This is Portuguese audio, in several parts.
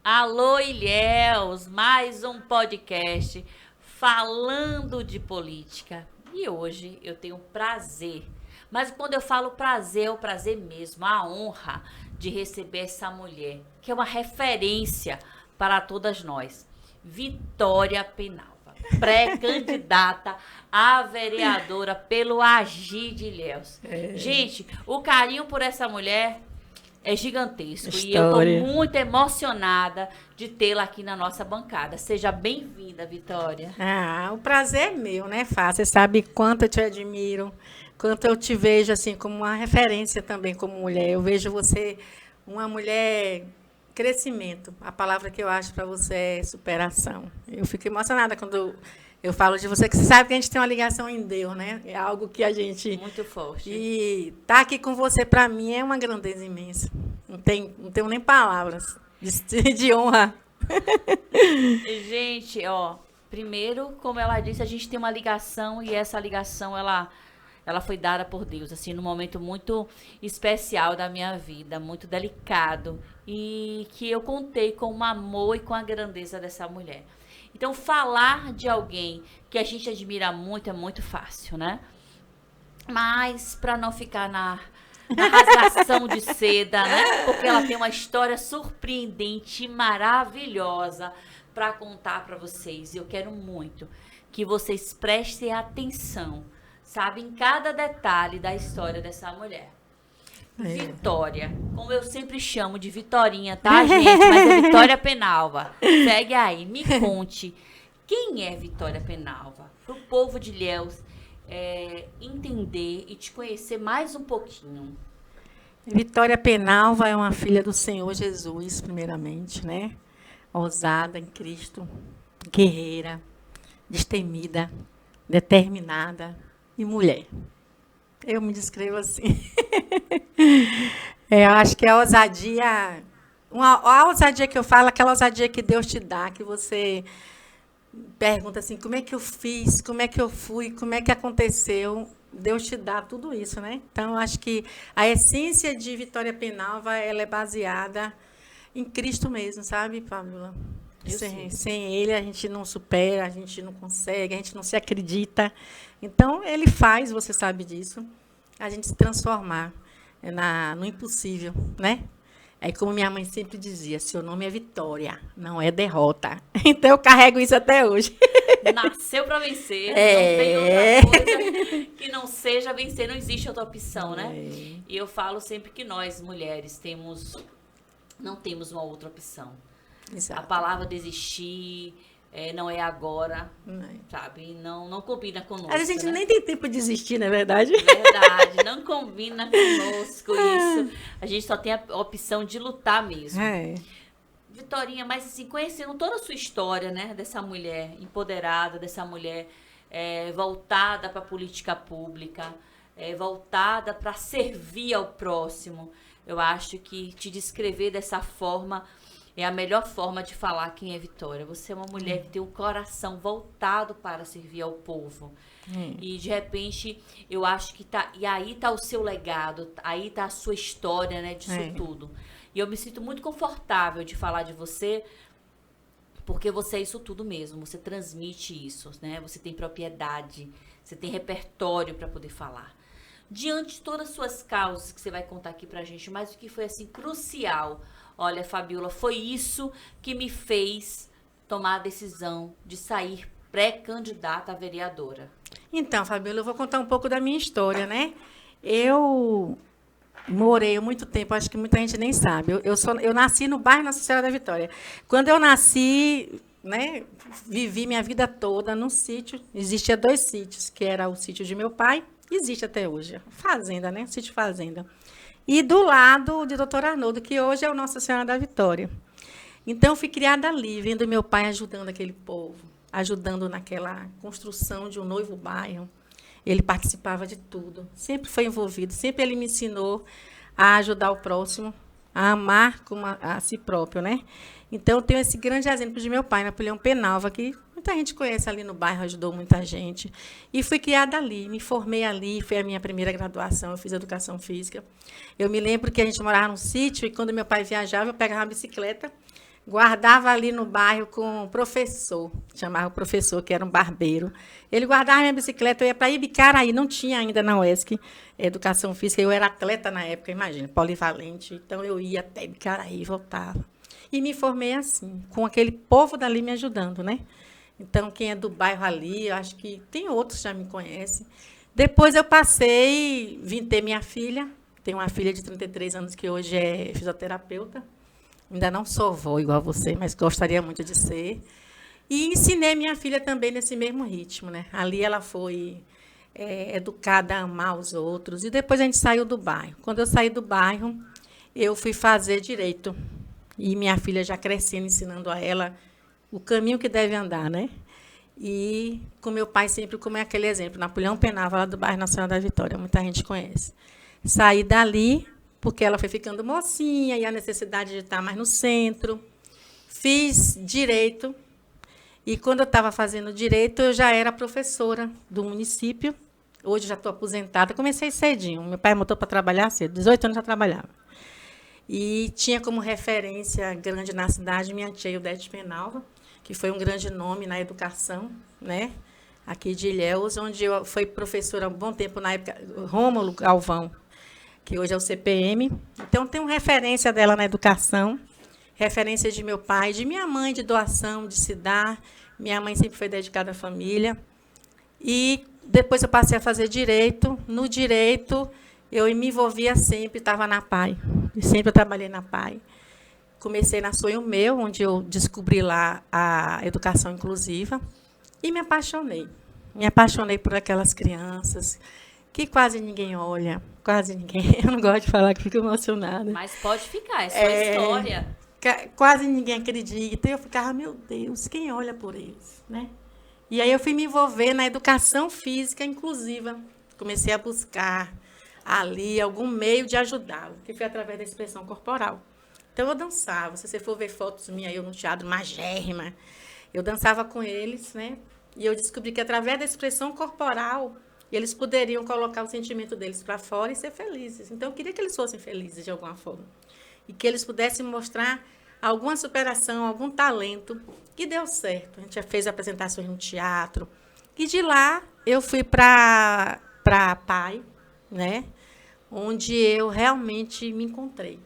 Alô, Ilhéus, mais um podcast falando de política. E hoje eu tenho o prazer, mas quando eu falo prazer, é o prazer mesmo, a honra de receber essa mulher, que é uma referência para todas nós. Vitória Penalva, pré-candidata a vereadora pelo Agir de Ilhéus. Gente, o carinho por essa mulher é gigantesco e eu estou História. muito emocionada de tê-la aqui na nossa bancada. Seja bem-vinda, Vitória. O prazer é meu, né, Fá? Você sabe quanto eu te admiro, quanto eu te vejo assim como uma referência também como mulher. Eu vejo você uma mulher crescimento. A palavra que eu acho para você é superação. Eu fico emocionada quando eu falo de você, que você sabe que a gente tem uma ligação em Deus, né? É algo que a gente Muito forte. e estar aqui com você para mim é uma grandeza imensa. Não tenho nem palavras de honra. Gente, ó, primeiro, como ela disse, a gente tem uma ligação e essa ligação ela foi dada por Deus, assim, num momento muito especial da minha vida, muito delicado, e que eu contei com o amor e com a grandeza dessa mulher. Então, falar de alguém que a gente admira muito é muito fácil, né? Mas para não ficar na rasgação de seda, né? Porque ela tem uma história surpreendente e maravilhosa para contar para vocês. E eu quero muito que vocês prestem atenção, sabe, em cada detalhe da história dessa mulher. Vitória, como eu sempre chamo de Vitorinha, tá, gente? Mas é Vitória Penalva. Segue aí, me conte quem é Vitória Penalva, pro povo de Ilhéus entender e te conhecer mais um pouquinho. Vitória Penalva é uma filha do Senhor Jesus, primeiramente, né? Ousada em Cristo, guerreira, destemida, determinada e mulher. Eu me descrevo assim. Eu acho que a ousadia, a ousadia que eu falo, aquela ousadia que Deus te dá, que você pergunta assim, como é que eu fiz, como é que eu fui, como é que aconteceu. Deus te dá tudo isso, né? Então, eu acho que a essência de Vitória Penalva, ela é baseada em Cristo mesmo, sabe, Fábiola? Eu sei. Sem Ele, a gente não supera, a gente não consegue, a gente não se acredita. Então, Ele faz, você sabe disso, a gente se transformar no impossível, né? É como minha mãe sempre dizia, seu nome é Vitória, não é derrota. Então, eu carrego isso até hoje. Nasceu para vencer, não tem outra É. coisa que não seja vencer, não existe outra opção, né? É. E eu falo sempre que nós, mulheres, não temos uma outra opção. A Exato. palavra desistir não é agora, É. sabe? Não combina A conosco, gente né? nem tem tempo de desistir, não é verdade? Verdade, não combina conosco isso. A gente só tem a opção de lutar mesmo. É. Vitorinha, mas assim, conhecendo toda a sua história, né? Dessa mulher empoderada, dessa mulher voltada para a política pública, voltada para servir ao próximo. Eu acho que te descrever dessa forma é a melhor forma de falar quem é Vitória. Você é uma mulher que tem o coração voltado para servir ao povo. E de repente, eu acho que tá. E aí tá o seu legado, aí tá a sua história, né, disso É. tudo. E eu me sinto muito confortável de falar de você, porque você é isso tudo mesmo. Você transmite isso, né? Você tem propriedade, você tem repertório para poder falar. Diante de todas as suas causas que você vai contar aqui pra gente, mas o que foi assim crucial. Olha, Fabiola, foi isso que me fez tomar a decisão de sair pré-candidata a vereadora. Então, Fabiola, eu vou contar um pouco da minha história, né? Eu morei muito tempo, acho que muita gente nem sabe. Eu nasci no bairro Nossa Senhora da Vitória. Quando eu nasci, né, vivi minha vida toda num sítio. Existia dois sítios, que era o sítio de meu pai, existe até hoje, fazenda, né? Sítio fazenda. E do lado de Doutor Arnoldo, que hoje é o Nossa Senhora da Vitória. Então, eu fui criada ali, vendo meu pai ajudando aquele povo, ajudando naquela construção de um novo bairro. Ele participava de tudo, sempre foi envolvido, sempre ele me ensinou a ajudar o próximo, a amar como a si próprio, né? Então, eu tenho esse grande exemplo de meu pai, Napoleão Penalva, que muita gente conhece ali no bairro, ajudou muita gente. E fui criada ali, me formei ali, foi a minha primeira graduação, eu fiz educação física. Eu me lembro que a gente morava num sítio e quando meu pai viajava, eu pegava uma bicicleta, guardava ali no bairro com o professor, chamava o professor, que era um barbeiro. Ele guardava minha bicicleta, eu ia para Ibicaraí, não tinha ainda na UESC educação física, eu era atleta na época, imagina, polivalente, então eu ia até Ibicaraí e voltava. E me formei assim, com aquele povo dali me ajudando, né? Então, quem é do bairro ali, eu acho que tem outros que já me conhecem. Depois eu passei, vim ter minha filha, tenho uma filha de 33 anos que hoje é fisioterapeuta. Ainda não sou vó igual você, mas gostaria muito de ser. E ensinei minha filha também nesse mesmo ritmo, né? Ali ela foi educada a amar os outros. E depois a gente saiu do bairro. Quando eu saí do bairro, eu fui fazer direito. E minha filha já crescendo, ensinando a ela o caminho que deve andar, né? E com meu pai sempre como é aquele exemplo, Napoleão Penava, lá do bairro Nacional da Vitória, muita gente conhece. Saí dali, porque ela foi ficando mocinha e a necessidade de estar mais no centro. Fiz direito. E quando eu estava fazendo direito, eu já era professora do município. Hoje já estou aposentada. Comecei cedinho. Meu pai me botou para trabalhar cedo. 18 anos já trabalhava. E tinha como referência grande na cidade minha tia Ildete Penalva, que foi um grande nome na educação, né? Aqui de Ilhéus, onde eu fui professora há um bom tempo, na época, Rômulo Galvão, que hoje é o CPM. Então, tenho referência dela na educação, referência de meu pai, de minha mãe, de doação, de se dar. Minha mãe sempre foi dedicada à família. E depois eu passei a fazer direito. No direito, eu me envolvia sempre, estava na PAI. E sempre eu trabalhei na PAI. Comecei na Sonho Meu, onde eu descobri lá a educação inclusiva. E me apaixonei. Me apaixonei por aquelas crianças que quase ninguém olha, quase ninguém. Eu não gosto de falar que fico emocionada. Mas pode ficar, é sua história. Quase ninguém acredita. E eu ficava, meu Deus, quem olha por eles, né? E aí eu fui me envolver na educação física inclusiva. Comecei a buscar ali algum meio de ajudá-lo, que foi através da expressão corporal. Então, eu dançava. Se você for ver fotos minhas, eu no teatro, magérrima, eu dançava com eles, né? E eu descobri que, através da expressão corporal, eles poderiam colocar o sentimento deles para fora e ser felizes. Então, eu queria que eles fossem felizes de alguma forma. E que eles pudessem mostrar alguma superação, algum talento. E deu certo. A gente já fez apresentações no teatro. E de lá, eu fui para a PAI, né? Onde eu realmente me encontrei.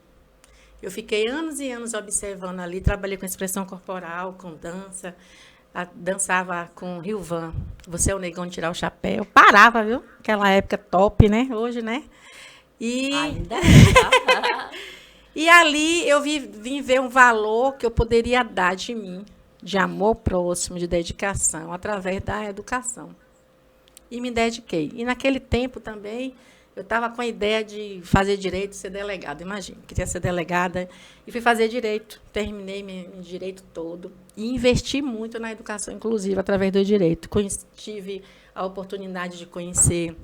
Eu fiquei anos e anos observando ali, trabalhei com expressão corporal, com dança, dançava com Rilvan, Você é o Negão de Tirar o Chapéu. Parava, viu? Aquela época top, né? Hoje, né? E Ainda e ali eu vim ver um valor que eu poderia dar de mim, de amor próximo, de dedicação, através da educação. E me dediquei. E naquele tempo também, eu estava com a ideia de fazer direito, ser delegada, imagina. Queria ser delegada e fui fazer direito. Terminei meu direito todo e investi muito na educação inclusiva através do direito. Tive a oportunidade de conhecer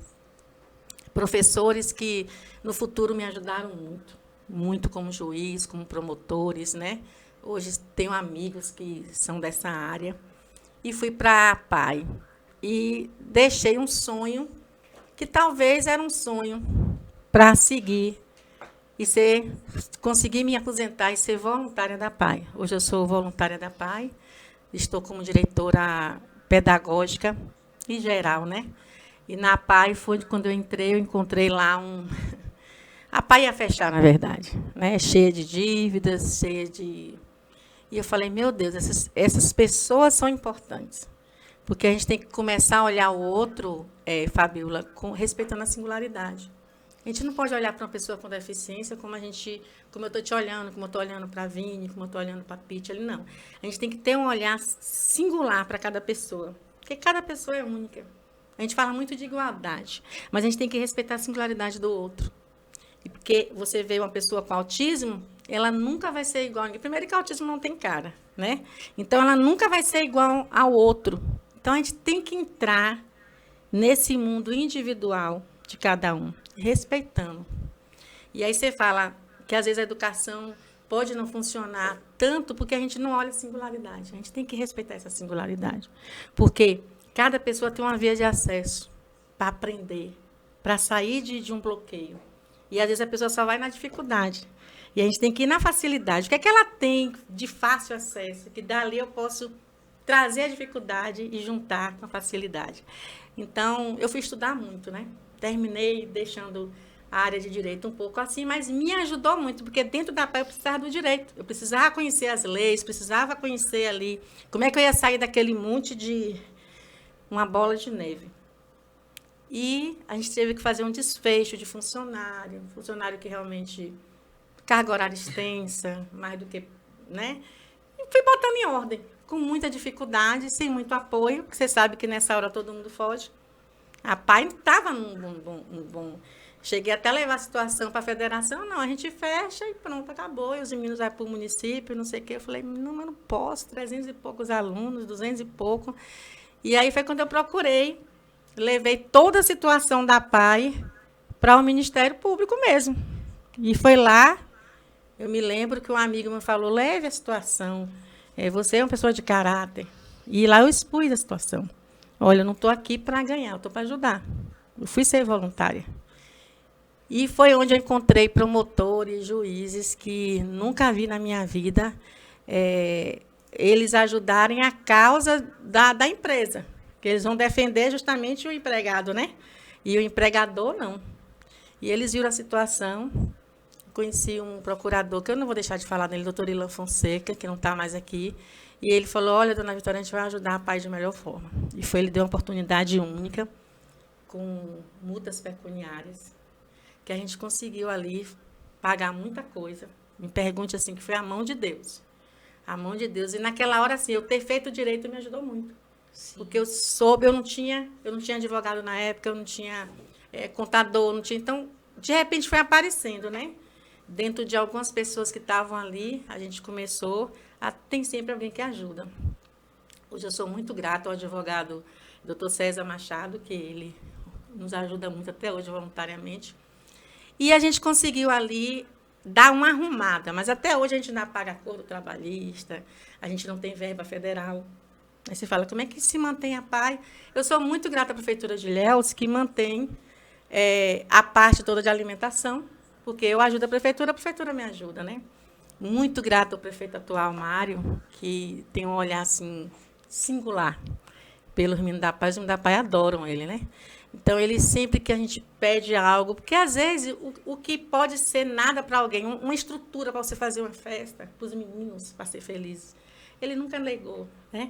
professores que, no futuro, me ajudaram muito. Muito como juiz, como promotores, né? Hoje tenho amigos que são dessa área. E fui para a PAI. E deixei um sonho, que talvez era um sonho, para seguir e conseguir me aposentar e ser voluntária da PAI. Hoje eu sou voluntária da PAI, estou como diretora pedagógica em geral, né? E na PAI foi quando eu entrei, eu encontrei lá A PAI ia fechar, na verdade, né? Cheia de dívidas, cheia de... E eu falei, meu Deus, essas pessoas são importantes. Porque a gente tem que começar a olhar o outro, Fabiola, respeitando a singularidade. A gente não pode olhar para uma pessoa com deficiência como eu estou te olhando, como eu estou olhando para a Vini, como eu estou olhando para a Pitty, ali não. A gente tem que ter um olhar singular para cada pessoa, porque cada pessoa é única. A gente fala muito de igualdade, mas a gente tem que respeitar a singularidade do outro. E porque você vê uma pessoa com autismo, ela nunca vai ser igual a ninguém. Primeiro que o autismo não tem cara, né? Então, ela nunca vai ser igual ao outro. Então, a gente tem que entrar nesse mundo individual de cada um, respeitando. E aí você fala que, às vezes, a educação pode não funcionar tanto porque a gente não olha a singularidade. A gente tem que respeitar essa singularidade. Porque cada pessoa tem uma via de acesso para aprender, para sair de um bloqueio. E, às vezes, a pessoa só vai na dificuldade. E a gente tem que ir na facilidade. O que é que ela tem de fácil acesso? Que dali eu posso trazer a dificuldade e juntar com a facilidade. Então, eu fui estudar muito, né? Terminei deixando a área de direito um pouco assim, mas me ajudou muito, porque dentro da PAI eu precisava do direito. Eu precisava conhecer as leis, precisava conhecer ali como é que eu ia sair daquele monte de uma bola de neve. E a gente teve que fazer um desfecho de funcionário que realmente carga horária extensa, mais do que, né? E fui botando em ordem, com muita dificuldade, sem muito apoio, porque você sabe que nessa hora todo mundo foge. A PAI estava num bom. Cheguei até a levar a situação para a federação, não, a gente fecha e pronto, acabou. E os meninos vão para o município, não sei o quê. Eu falei, não, eu não posso, 300 e poucos alunos, 200 e pouco. E aí foi quando eu procurei, levei toda a situação da PAI para o Ministério Público mesmo. E foi lá, eu me lembro que um amigo me falou, leve a situação, você é uma pessoa de caráter. E lá eu expus a situação. Olha, eu não estou aqui para ganhar, eu estou para ajudar. Eu fui ser voluntária. E foi onde eu encontrei promotores, juízes, que nunca vi na minha vida, eles ajudarem a causa da empresa, que eles vão defender justamente o empregado, né? E o empregador, não. E eles viram a situação. Conheci um procurador, que eu não vou deixar de falar dele, doutor Ilan Fonseca, que não está mais aqui. E ele falou, olha, dona Vitória, a gente vai ajudar a PAI de melhor forma. E ele deu uma oportunidade única, com multas pecuniárias, que a gente conseguiu ali pagar muita coisa. Me pergunte assim, que foi a mão de Deus. A mão de Deus. E naquela hora, assim, eu ter feito direito me ajudou muito. Sim. Porque eu soube, eu não tinha advogado na época, eu não tinha contador, não tinha. Então, de repente, foi aparecendo, né? Dentro de algumas pessoas que estavam ali, a gente começou tem sempre alguém que ajuda. Hoje eu sou muito grata ao advogado Dr. César Machado, que ele nos ajuda muito até hoje voluntariamente. E a gente conseguiu ali dar uma arrumada, mas até hoje a gente ainda paga acordo trabalhista, a gente não tem verba federal. Aí você fala, como é que se mantém a PAI? Eu sou muito grata à Prefeitura de Ilhéus, que mantém a parte toda de alimentação, porque eu ajudo a prefeitura me ajuda, né? Muito grata ao prefeito atual, Mário, que tem um olhar assim, singular pelos meninos da PAI. Os meninos da PAI adoram ele, né? Então, ele sempre que a gente pede algo, porque às vezes o que pode ser nada para alguém, uma estrutura para você fazer uma festa, para os meninos, para ser felizes, ele nunca negou, né?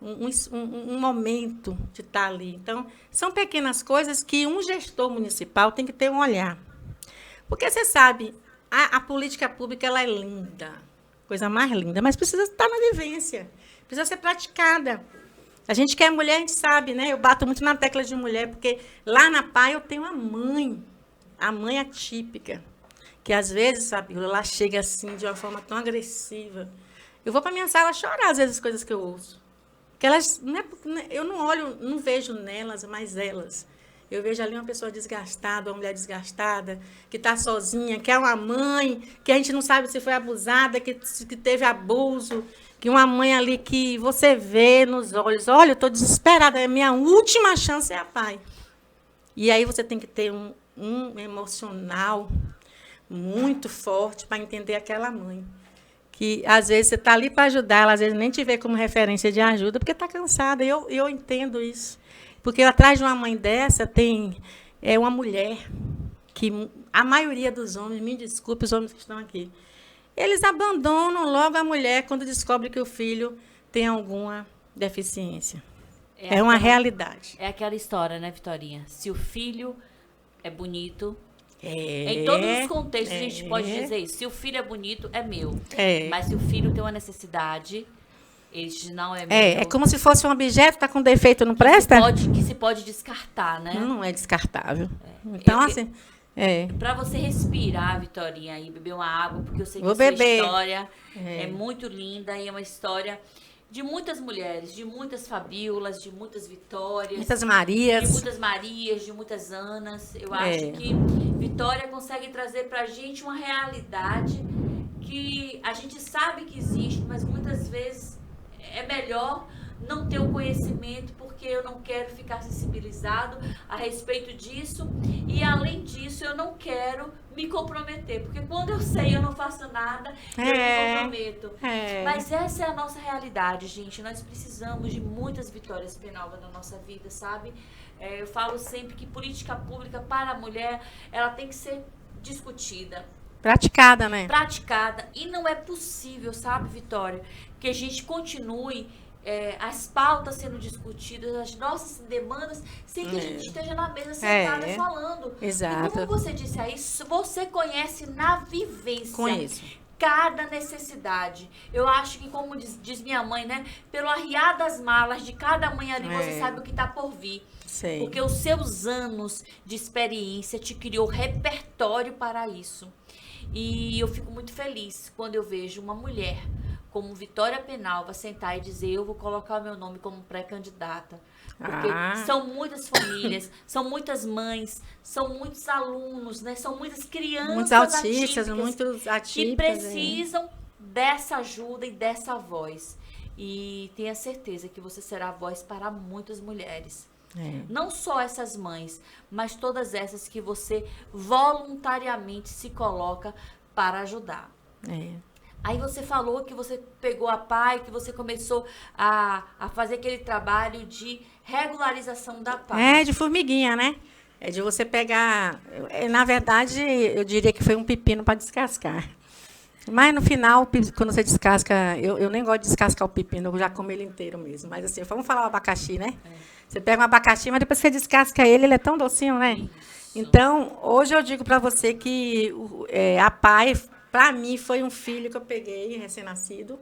Um momento de estar ali. Então, são pequenas coisas que um gestor municipal tem que ter um olhar. Porque você sabe, a política pública ela é linda, coisa mais linda, mas precisa estar na vivência, precisa ser praticada. A gente que é mulher, a gente sabe, né? Eu bato muito na tecla de mulher, porque lá na PAI eu tenho a mãe atípica, que às vezes, sabe, ela chega assim, de uma forma tão agressiva. Eu vou para a minha sala chorar, às vezes, as coisas que eu ouço. Porque elas, eu não olho, não vejo nelas, mas elas. Eu vejo ali uma pessoa desgastada, uma mulher desgastada, que está sozinha, que é uma mãe, que a gente não sabe se foi abusada, que teve abuso, que uma mãe ali que você vê nos olhos, olha, eu estou desesperada, a minha última chance é a PAI. E aí você tem que ter um emocional muito forte para entender aquela mãe. Que, às vezes, você está ali para ajudar, ela às vezes nem te vê como referência de ajuda, porque está cansada. Eu entendo isso. Porque atrás de uma mãe dessa tem uma mulher que a maioria dos homens, me desculpe, os homens que estão aqui, eles abandonam logo a mulher quando descobrem que o filho tem alguma deficiência. É uma realidade. É aquela história, né, Vitorinha? Se o filho é bonito, em todos os contextos a gente pode dizer isso. Se o filho é bonito, é meu. Mas se o filho tem uma necessidade, este não é meu. É como se fosse um objeto, está com defeito, não presta? Que se pode descartar, né? Não é descartável. Então, assim... Para você respirar, Vitorinha, e beber uma água, porque eu sei que sua história é muito linda e é uma história de muitas mulheres, de muitas Fabiolas, de muitas Vitórias. Muitas Marias. De muitas Marias, de muitas Anas. Eu acho que Vitória consegue trazer para a gente uma realidade que a gente sabe que existe, mas muitas vezes é melhor não ter o conhecimento, porque eu não quero ficar sensibilizado a respeito disso, e além disso eu não quero me comprometer, porque quando eu sei eu não faço nada, eu me comprometo. Mas essa é a nossa realidade, gente. Nós precisamos de muitas vitórias, Penalva, na nossa vida, sabe? Eu falo sempre que política pública para a mulher, ela tem que ser discutida. Praticada, né? Praticada. E não é possível, sabe, Vitória, que a gente continue as pautas sendo discutidas, as nossas demandas, sem que a gente esteja na mesa sentada falando. Exato. E como você disse aí, você conhece na vivência. Conheço. Cada necessidade. Eu acho que, como diz minha mãe, né? Pelo arriar das malas de cada mãe ali, você sabe o que está por vir. Sei. Porque os seus anos de experiência te criou repertório para isso. E eu fico muito feliz quando eu vejo uma mulher como Vitória Penalva sentar e dizer: eu vou colocar o meu nome como pré-candidata. Porque são muitas famílias, são muitas mães, são muitos alunos, né? São muitas crianças muitos autistas, muitos atípicos, que precisam dessa ajuda e dessa voz. E tenha certeza que você será a voz para muitas mulheres. Não só essas mães, mas todas essas que você voluntariamente se coloca para ajudar. Aí você falou que você pegou a PAI, que você começou a fazer aquele trabalho de regularização da PAI. De formiguinha, né? É de você pegar... Na verdade, eu diria que foi um pepino para descascar. Mas, no final, quando você descasca... Eu nem gosto de descascar o pepino, eu já como ele inteiro mesmo. Mas, assim, vamos falar o abacaxi, né? Você pega um abacaxi, mas depois você descasca ele é tão docinho, né? Isso. Então, hoje eu digo para você que a PAI... Para mim, foi um filho que eu peguei, recém-nascido.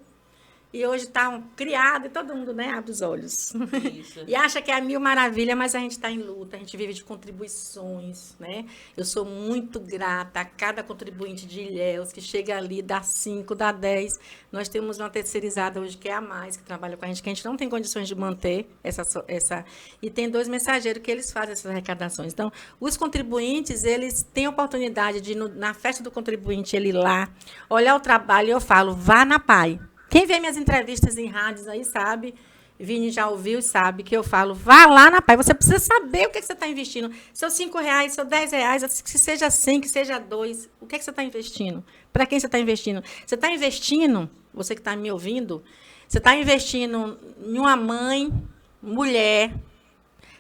E hoje está criado e todo mundo, né, abre os olhos. Isso. E acha que é a mil maravilha, mas a gente está em luta, a gente vive de contribuições, né? Eu sou muito grata a cada contribuinte de Ilhéus que chega ali, dá 5, dá 10. Nós temos uma terceirizada hoje que é a Mais, que trabalha com a gente não tem condições de manter essa. E tem 2 mensageiros que eles fazem essas arrecadações. Então, os contribuintes, eles têm a oportunidade de, na festa do contribuinte, ele ir lá, olhar o trabalho, e eu falo, vá na PAI. Quem vê minhas entrevistas em rádios aí sabe, Vini já ouviu e sabe que eu falo, vá lá na PAI, você precisa saber o que você está investindo. Seus R$5, seus R$10, que seja 100, que seja 2, o que você está investindo? Para quem você está investindo? Você está investindo, você que está me ouvindo, você está investindo em uma mãe, mulher,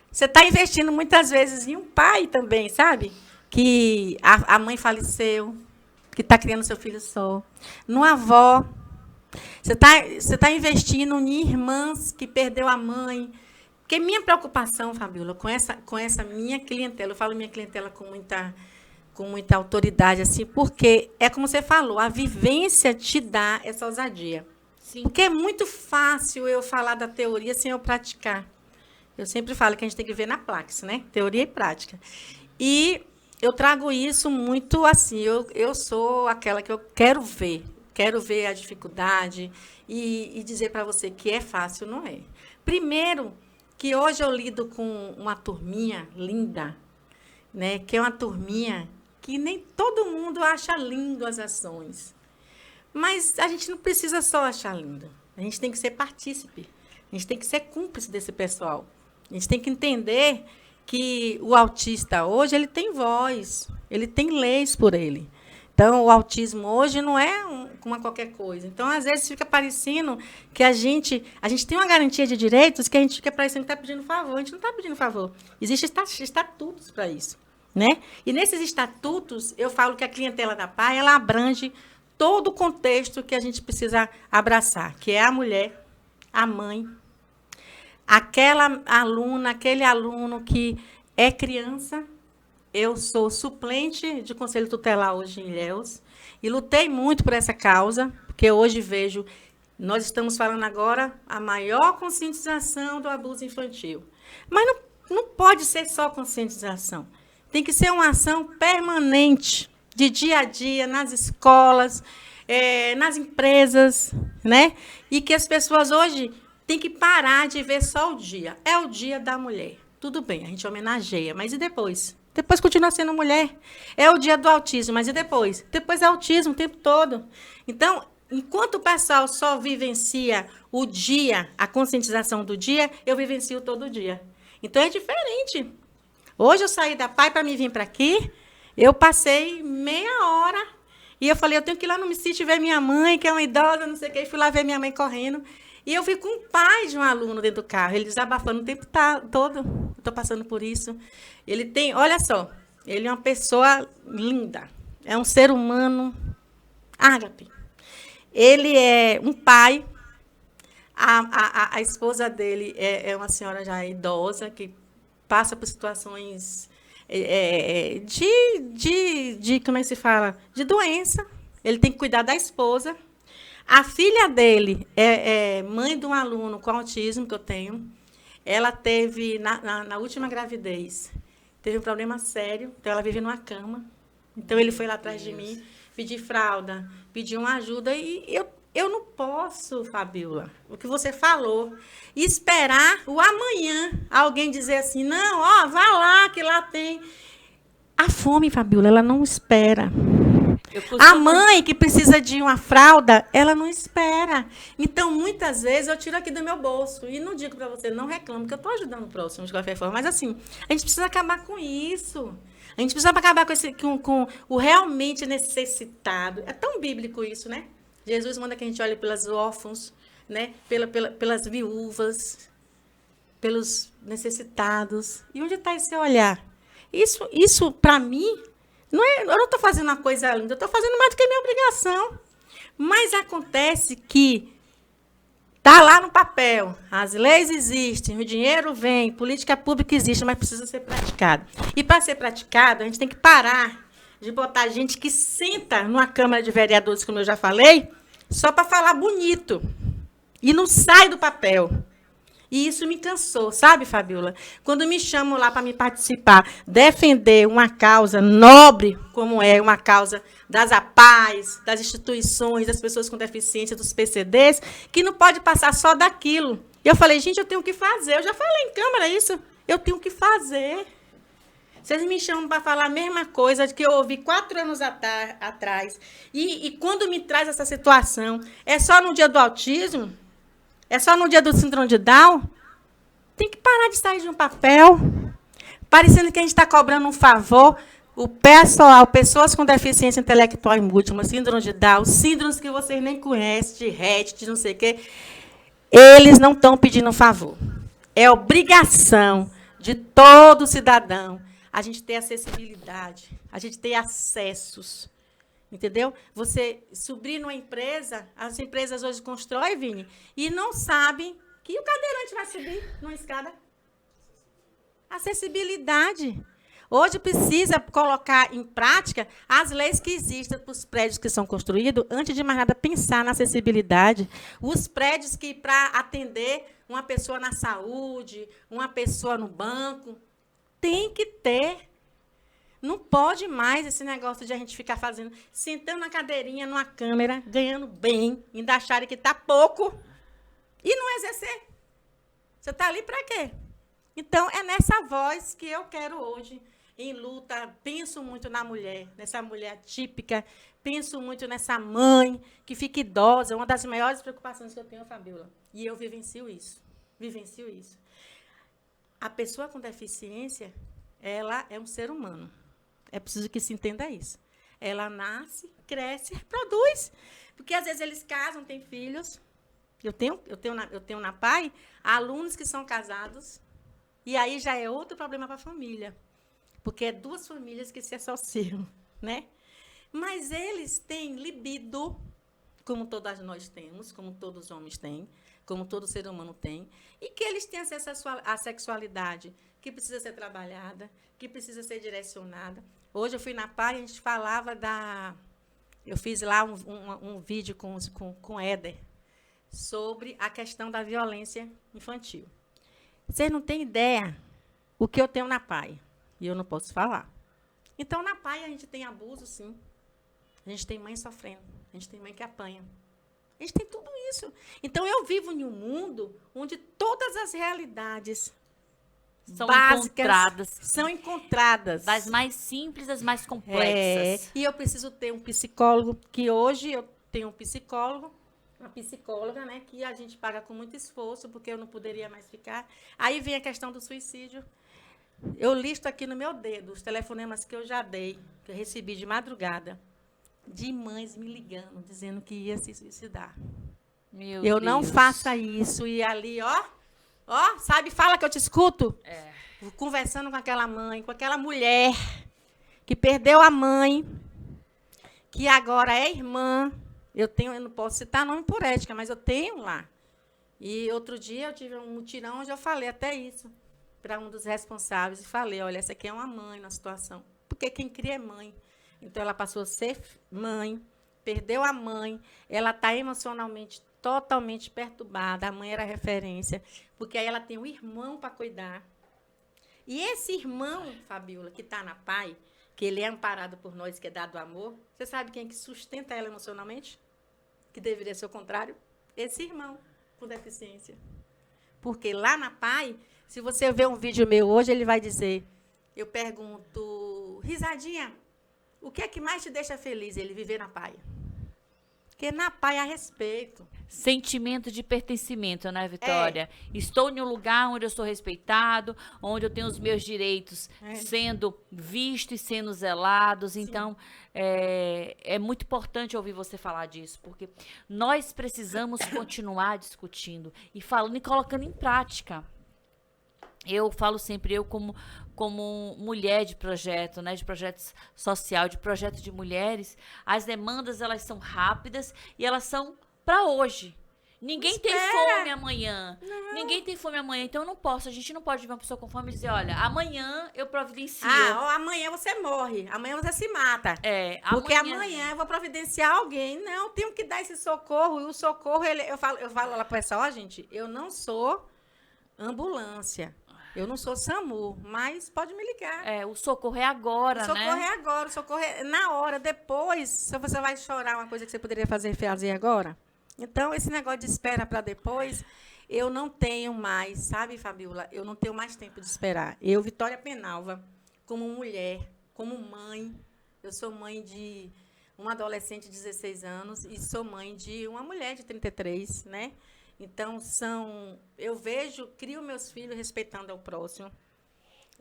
você está investindo muitas vezes em um pai também, sabe? Que a mãe faleceu, que está criando seu filho só, numa avó. Você tá investindo em irmãs que perdeu a mãe. Porque minha preocupação, Fabíola, com essa minha clientela, eu falo minha clientela com muita autoridade, assim, porque é como você falou, a vivência te dá essa ousadia. Sim. Porque é muito fácil eu falar da teoria sem eu praticar. Eu sempre falo que a gente tem que ver na prática, né? Teoria e prática. E eu trago isso muito assim, eu sou aquela que eu quero ver a dificuldade e dizer para você que é fácil, não é. Primeiro, que hoje eu lido com uma turminha linda, né, que é uma turminha que nem todo mundo acha lindo as ações. Mas a gente não precisa só achar lindo. A gente tem que ser partícipe. A gente tem que ser cúmplice desse pessoal. A gente tem que entender que o autista hoje ele tem voz, ele tem leis por ele. Então, o autismo hoje não é uma qualquer coisa. Então, às vezes, fica parecendo que a gente tem uma garantia de direitos que a gente fica parecendo que está pedindo favor. A gente não está pedindo favor. Existem estatutos para isso. Né? E, nesses estatutos, eu falo que a clientela da PAI ela abrange todo o contexto que a gente precisa abraçar, que é a mulher, a mãe, aquela aluna, aquele aluno que é criança. Eu sou suplente de conselho tutelar hoje em Ilhéus e lutei muito por essa causa, porque hoje vejo, nós estamos falando agora a maior conscientização do abuso infantil. Mas não pode ser só conscientização. Tem que ser uma ação permanente, de dia a dia, nas escolas, nas empresas, né? E que as pessoas hoje têm que parar de ver só o dia. É o dia da mulher. Tudo bem, a gente homenageia, mas e depois? Depois continua sendo mulher. É o dia do autismo, mas e depois? Depois é autismo o tempo todo. Então, enquanto o pessoal só vivencia o dia, a conscientização do dia, eu vivencio todo dia. Então, é diferente. Hoje eu saí da PAI para me vir para aqui, Eu passei meia hora e eu falei, eu tenho que ir lá no sítio ver minha mãe, que é uma idosa, não sei o quê. E fui lá ver minha mãe correndo. E eu vi com o pai de um aluno dentro do carro, ele desabafando o tempo todo. Estou passando por isso. Ele tem, olha só, ele é uma pessoa linda. É um ser humano ágape. Ele é um pai. A esposa dele é uma senhora já idosa, que passa por situações como é que se fala? De doença. Ele tem que cuidar da esposa. A filha dele é mãe de um aluno com autismo que eu tenho. Ela teve, na última gravidez, teve um problema sério, então ela vive numa cama. Então ele foi lá atrás de mim, pedir fralda, pedir uma ajuda, e eu não posso, Fabíola, o que você falou, esperar o amanhã alguém dizer assim, não, ó, vá lá, que lá tem. A fome, Fabíola, ela não espera. A mãe que precisa de uma fralda, ela não espera. Então, muitas vezes, eu tiro aqui do meu bolso. E não digo para você, não reclamo, que eu estou ajudando o próximo de qualquer forma. Mas, assim, a gente precisa acabar com isso. A gente precisa acabar com o realmente necessitado. É tão bíblico isso, né? Jesus manda que a gente olhe pelas órfãos, né? Pelas viúvas, pelos necessitados. E onde está esse olhar? Isso para mim, eu não estou fazendo uma coisa linda, eu estou fazendo mais do que a minha obrigação. Mas acontece que está lá no papel, as leis existem, o dinheiro vem, política pública existe, mas precisa ser praticado. E para ser praticado, a gente tem que parar de botar gente que senta numa Câmara de Vereadores, como eu já falei, só para falar bonito. E não sai do papel. E isso me cansou, sabe, Fabíola? Quando me chamam lá para me participar, defender uma causa nobre, como é uma causa das APAES, das instituições, das pessoas com deficiência, dos PCDs, que não pode passar só daquilo. E eu falei, gente, eu tenho que fazer. Eu já falei em Câmara isso. Eu tenho que fazer. Vocês me chamam para falar a mesma coisa que eu ouvi 4 anos atrás. E quando me traz essa situação, é só no dia do autismo? É só no dia do síndrome de Down? Tem que parar de sair de um papel, parecendo que a gente está cobrando um favor. O pessoal, pessoas com deficiência intelectual e múltipla, síndrome de Down, síndromes que vocês nem conhecem, de Rett, de não sei o quê, eles não estão pedindo um favor. É obrigação de todo cidadão a gente ter acessibilidade, a gente ter acessos. Entendeu? Você subir numa empresa, as empresas hoje constroem, Vini, e não sabem que o cadeirante vai subir numa escada. Acessibilidade. Hoje precisa colocar em prática as leis que existem para os prédios que são construídos, antes de mais nada pensar na acessibilidade. Os prédios que, para atender uma pessoa na saúde, uma pessoa no banco, tem que ter. Não pode mais esse negócio de a gente ficar fazendo, sentando na cadeirinha, numa câmera, ganhando bem, ainda acharem que está pouco, e não exercer. Você está ali para quê? Então, é nessa voz que eu quero hoje, em luta, penso muito na mulher, nessa mulher típica, penso muito nessa mãe que fica idosa, uma das maiores preocupações que eu tenho, Fabíola. E eu vivencio isso. Vivencio isso. A pessoa com deficiência, ela é um ser humano. É preciso que se entenda isso. Ela nasce, cresce, reproduz. Porque, às vezes, eles casam, têm filhos. Eu tenho na PAI alunos que são casados, e aí já é outro problema para a família. Porque é 2 famílias que se associam, né? Mas eles têm libido, como todas nós temos, como todos os homens têm, como todo ser humano tem, e que eles têm acesso à sexualidade, que precisa ser trabalhada, que precisa ser direcionada. Hoje eu fui na PAI e a gente falava da... Eu fiz lá um vídeo com o Éder sobre a questão da violência infantil. Vocês não têm ideia o que eu tenho na PAI, e eu não posso falar. Então, na PAI, a gente tem abuso, sim. A gente tem mãe sofrendo, a gente tem mãe que apanha. A gente tem tudo isso. Então, eu vivo em um mundo onde todas as realidades básicas são encontradas. Das mais simples às mais complexas. E eu preciso ter um psicólogo, que hoje eu tenho um psicólogo, uma psicóloga, né, que a gente paga com muito esforço, porque eu não poderia mais ficar. Aí vem a questão do suicídio. Eu listo aqui no meu dedo os telefonemas que eu já dei, que eu recebi de madrugada, de mães me ligando, dizendo que ia se suicidar. Meu Eu não Deus. faça isso. E ali, ó, sabe, fala que eu te escuto. Conversando com aquela mãe, com aquela mulher que perdeu a mãe, que agora é irmã. Eu não posso citar nome por ética, mas eu tenho lá. E outro dia eu tive um mutirão onde eu falei até isso para um dos responsáveis e falei, olha, essa aqui é uma mãe na situação, porque quem cria é mãe. Então ela passou a ser mãe, perdeu a mãe, ela está emocionalmente totalmente perturbada, a mãe era referência, porque aí ela tem um irmão para cuidar. E esse irmão, Fabiola, que está na PAI, que ele é amparado por nós, que é dado amor, você sabe quem é que sustenta ela emocionalmente? Que deveria ser o contrário? Esse irmão com deficiência. Porque lá na PAI, se você ver um vídeo meu hoje, ele vai dizer, eu pergunto, Risadinha, o que é que mais te deixa feliz ele viver na PAI? Porque na PAI há respeito. Sentimento de pertencimento, né, Vitória? Estou em um lugar onde eu sou respeitado, onde eu tenho os meus direitos sendo vistos e sendo zelados. Sim. Então, é muito importante ouvir você falar disso, porque nós precisamos continuar discutindo e falando e colocando em prática. Eu falo sempre, eu como mulher de projeto, né, de projeto social, de projeto de mulheres, as demandas, elas são rápidas e elas são para hoje. Ninguém tem fome amanhã. Não. Ninguém tem fome amanhã, então eu não posso. A gente não pode ver uma pessoa com fome e dizer, olha, amanhã eu providencio. Amanhã você morre, amanhã você se mata. Porque amanhã eu vou providenciar alguém. Não, tenho que dar esse socorro. E o socorro, eu falo lá para essa, gente, eu não sou ambulância. Eu não sou SAMU, mas pode me ligar. O socorro é agora, né? O socorro é agora, o socorro é na hora. Depois, se você vai chorar uma coisa que você poderia fazer agora. Então, esse negócio de espera para depois, eu não tenho mais, sabe, Fabiola? Eu não tenho mais tempo de esperar. Eu, Vitória Penalva, como mulher, como mãe, eu sou mãe de uma adolescente de 16 anos e sou mãe de uma mulher de 33, né? Então, eu crio meus filhos respeitando ao próximo,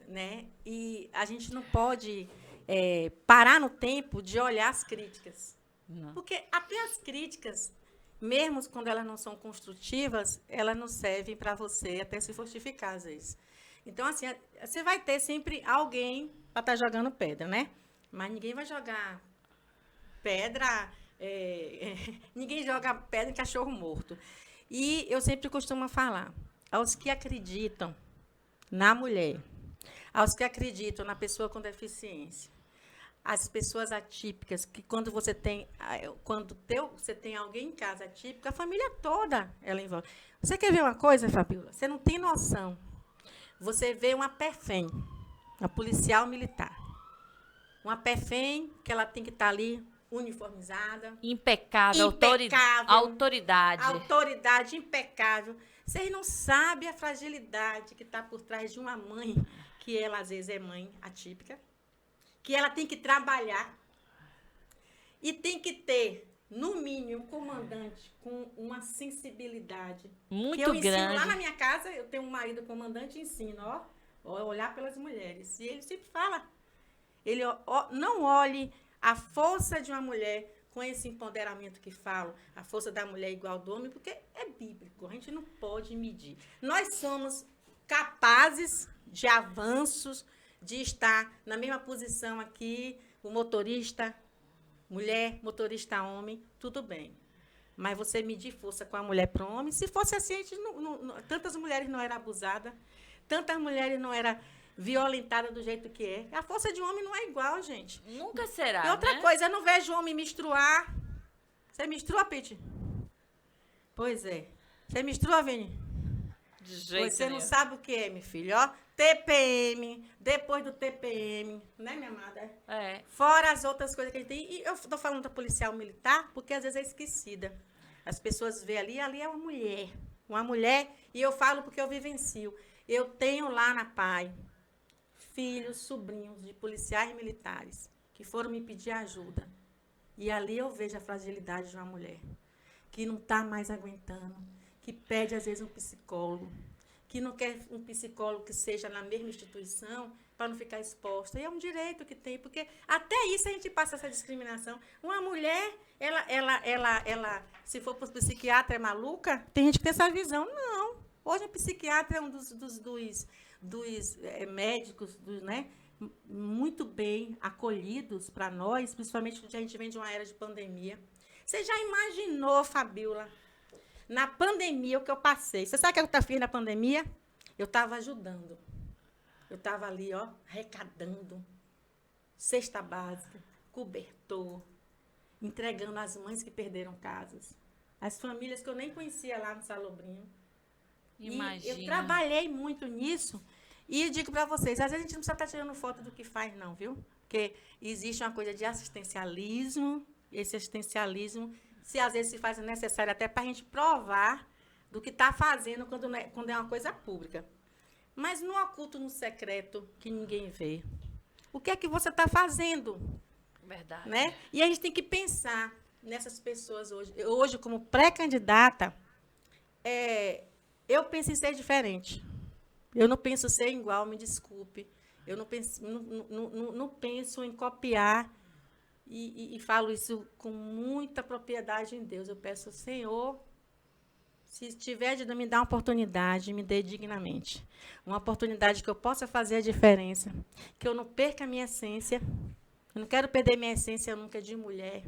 né? E a gente não pode parar no tempo de olhar as críticas. Não. Porque até as críticas, mesmo quando elas não são construtivas, elas não servem para você até se fortificar, às vezes. Então, assim, você vai ter sempre alguém para estar jogando pedra, né? Mas ninguém vai jogar pedra... ninguém joga pedra em cachorro morto. E eu sempre costumo falar, aos que acreditam na mulher, aos que acreditam na pessoa com deficiência, as pessoas atípicas, que quando você tem alguém em casa atípico, a família toda ela envolve. Você quer ver uma coisa, Fabiola? Você não tem noção. Você vê uma PEFEM, uma policial militar. Uma PEFEM que ela tem que estar ali uniformizada. Impecável. Autoridade. Autoridade impecável. Vocês não sabem a fragilidade que está por trás de uma mãe, que ela, às vezes, é mãe atípica, que ela tem que trabalhar e tem que ter, no mínimo, um comandante com uma sensibilidade. Muito que eu grande. Ensino lá na minha casa, eu tenho um marido comandante e ensino, olhar pelas mulheres. E ele sempre fala, não olhe a força de uma mulher com esse empoderamento que falo, a força da mulher igual ao do homem, porque é bíblico, a gente não pode medir. Nós somos capazes de avanços, de estar na mesma posição aqui, o motorista mulher, motorista homem, tudo bem. Mas você medir força com a mulher para o homem, se fosse assim, tantas mulheres não eram abusadas, tantas mulheres não eram violentada do jeito que é. A força de um homem não é igual, gente. Nunca será, E outra coisa, eu não vejo homem menstruar. Você menstrua, Pete? Pois é. Você menstrua, Vini? De jeito Você nenhum. não sabe o que é, meu filho. TPM, depois do TPM, né, minha amada? Fora as outras coisas que a gente tem. E eu estou falando da policial militar, porque às vezes é esquecida. As pessoas veem ali é uma mulher. Uma mulher, e eu falo porque eu vivencio. Eu tenho lá na PAI filhos, sobrinhos de policiais militares que foram me pedir ajuda. E ali eu vejo a fragilidade de uma mulher que não está mais aguentando, que pede, às vezes, um psicólogo, que não quer um psicólogo que seja na mesma instituição, para não ficar exposta. E é um direito que tem, porque até isso a gente passa essa discriminação. Uma mulher, se for para o psiquiatra, é maluca? Tem gente que tem essa visão. Não. Hoje, o psiquiatra é um dos médicos, né, muito bem acolhidos para nós, principalmente porque a gente vem de uma era de pandemia. Você já imaginou, Fabíola, na pandemia, o que eu passei? Você sabe o que eu fiz na pandemia? Eu estava ajudando. Eu estava ali, ó, arrecadando cesta básica, cobertor, entregando às mães que perderam casas, as famílias que eu nem conhecia lá no Salobrinho. Imagina. E eu trabalhei muito nisso. E digo para vocês, às vezes a gente não precisa estar tirando foto do que faz, não, viu? Porque existe uma coisa de assistencialismo, esse assistencialismo, se às vezes se faz necessário até para a gente provar do que está fazendo quando é uma coisa pública. Mas no oculto, no secreto, que ninguém vê. O que é que você está fazendo? Verdade. Né? E a gente tem que pensar nessas pessoas hoje. Hoje, como pré-candidata, eu penso em ser diferente. Eu não penso ser igual, me desculpe. Eu não penso em copiar e falo isso com muita propriedade em Deus. Eu peço, Senhor, se tiver de me dar uma oportunidade, me dê dignamente. Uma oportunidade que eu possa fazer a diferença, que eu não perca a minha essência. Eu não quero perder minha essência nunca de mulher.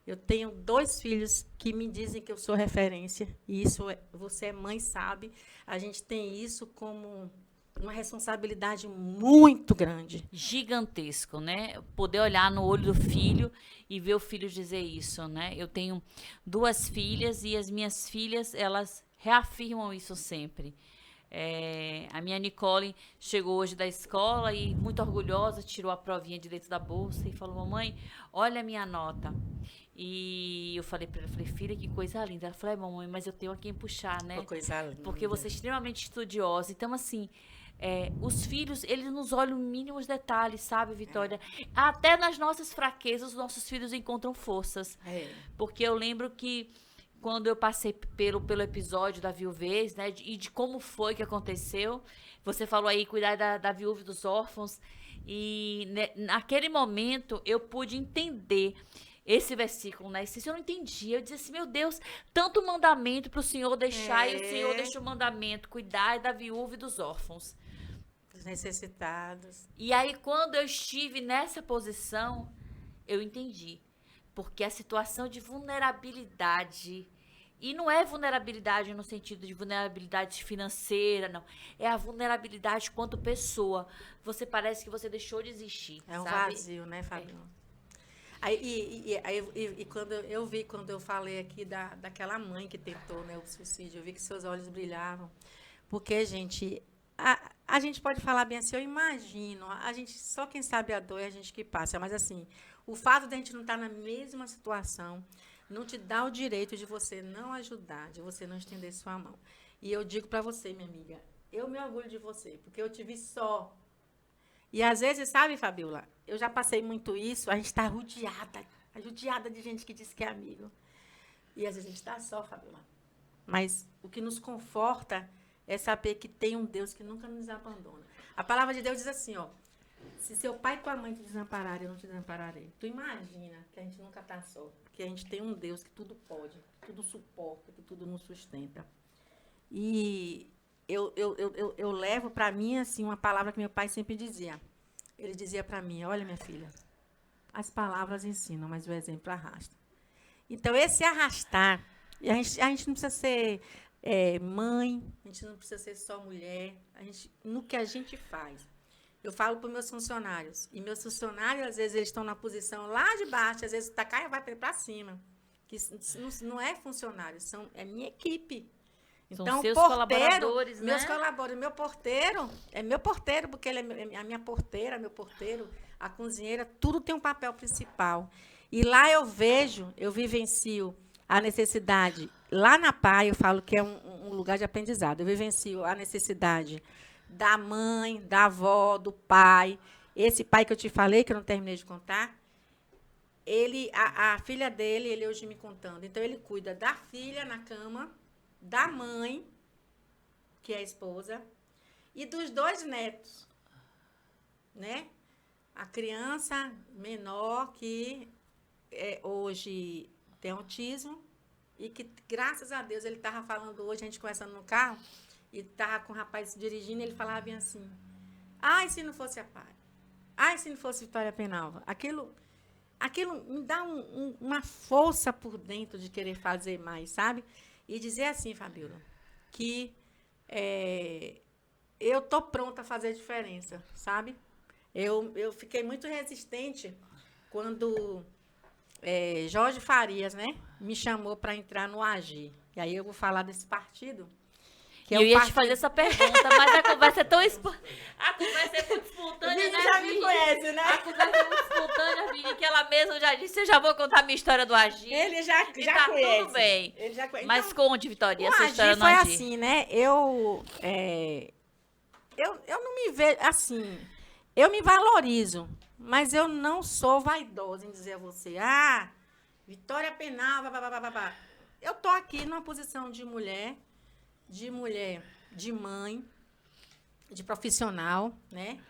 Eu tenho 2 filhos que me dizem que eu sou referência. E isso, você é mãe, sabe. A gente tem isso como uma responsabilidade muito grande. Gigantesco, né? Poder olhar no olho do filho e ver o filho dizer isso, né? Eu tenho 2 filhas e as minhas filhas, elas reafirmam isso sempre. A minha Nicole chegou hoje da escola e muito orgulhosa, tirou a provinha de dentro da bolsa e falou, mamãe, olha a minha nota. E eu falei para ela, filha, que coisa linda. Ela falou, mamãe, mas eu tenho a quem puxar, né? Coisa linda. Porque você é extremamente estudiosa. Então, assim, os filhos, eles nos olham mínimos detalhes, sabe, Vitória? Até nas nossas fraquezas, os nossos filhos encontram forças. Porque eu lembro que quando eu passei pelo episódio da viuvez, né, e de como foi que aconteceu, você falou aí, cuidar da viúva e dos órfãos, e naquele momento eu pude entender esse versículo, né? Se eu não entendia, eu dizia assim, meu Deus, tanto mandamento para o Senhor deixar, e o Senhor deixa o mandamento, cuidar da viúva e dos órfãos. Dos necessitados. E aí, quando eu estive nessa posição, eu entendi. Porque a situação de vulnerabilidade, e não é vulnerabilidade no sentido de vulnerabilidade financeira, não. É a vulnerabilidade quanto pessoa. Você parece que você deixou de existir. É um sabe? vazio, né, Fabiola? Quando eu falei aqui daquela mãe que tentou, né, o suicídio, eu vi que seus olhos brilhavam. Porque, gente, a gente pode falar bem assim, eu imagino, só quem sabe a dor é a gente que passa, mas assim, o fato de a gente não estar na mesma situação não te dá o direito de você não ajudar, de você não estender sua mão. E eu digo para você, minha amiga, eu me orgulho de você, porque eu te vi só. E às vezes, sabe, Fabiola, eu já passei muito isso, a gente está rodeada de gente que diz que é amigo. E às vezes a gente está só, Fabiola. Mas o que nos conforta é saber que tem um Deus que nunca nos abandona. A palavra de Deus diz assim, ó, se seu pai e tua mãe te desampararem, eu não te desampararei. Tu imagina que a gente nunca está só, que a gente tem um Deus que tudo pode, que tudo suporta, que tudo nos sustenta. E eu levo para mim assim uma palavra que meu pai sempre dizia. Ele dizia para mim, olha, minha filha, as palavras ensinam, mas o exemplo arrasta. Então, esse arrastar, a gente não precisa ser mãe, a gente não precisa ser só mulher, no que a gente faz. Eu falo para os meus funcionários, e meus funcionários, às vezes, eles estão na posição lá de baixo, às vezes o Tacaia vai para cima. Que não é funcionário, é minha equipe. São então, seus porteiro, colaboradores, meus né? colaboradores, meu porteiro, é meu porteiro, porque ele é a minha porteira, meu porteiro, a cozinheira, tudo tem um papel principal. E lá eu vivencio a necessidade. Lá na PAI, eu falo que é um lugar de aprendizado. Eu vivencio a necessidade da mãe, da avó, do pai. Esse pai que eu te falei, que eu não terminei de contar, a filha dele, ele hoje me contando. Então, ele cuida da filha na cama, da mãe, que é a esposa, e dos 2 netos, né? A criança menor que hoje tem autismo e que, graças a Deus, ele estava falando hoje, a gente conversando no carro, e estava com o rapaz dirigindo, ele falava bem assim, ai, se não fosse a Pai, ai, se não fosse Vitória Penalva. Aquilo me dá uma força por dentro de querer fazer mais, sabe? E dizer assim, Fabíola, que eu tô pronta a fazer diferença, sabe? Eu fiquei muito resistente quando Jorge Farias, né, me chamou para entrar no AGI. E aí eu vou falar desse partido. Que eu ia te fazer essa pergunta, mas a conversa é tão a conversa é muito espontânea, né, já me conhece, né? A conversa é muito espontânea, Vini, que ela mesma já disse, eu já vou contar a minha história do AGI. Ele já tá conhece. Tudo bem. Ele já conhece. Mas então, conte, Vitória, a essa AGI história no foi AGI. assim, né? Eu não me vejo assim. Eu me valorizo, mas eu não sou vaidosa em dizer a você, Vitória Penalva, babá. Eu tô aqui numa posição de mulher, de mãe, de profissional, né?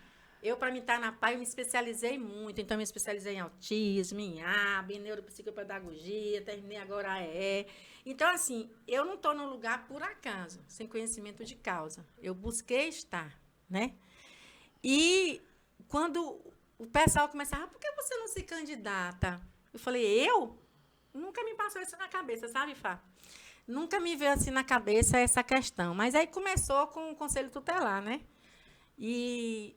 Eu, para mim estar na PAI, eu me especializei muito. Então, eu me especializei em autismo, em AB, em neuropsicopedagogia, terminei agora a EE. Então, assim, eu não estou num lugar por acaso, sem conhecimento de causa. Eu busquei estar, né? E quando o pessoal começava, por que você não se candidata? Eu falei, eu? Nunca me passou isso na cabeça, sabe, Fá? Nunca me veio assim na cabeça essa questão. Mas aí começou com o Conselho Tutelar, né? E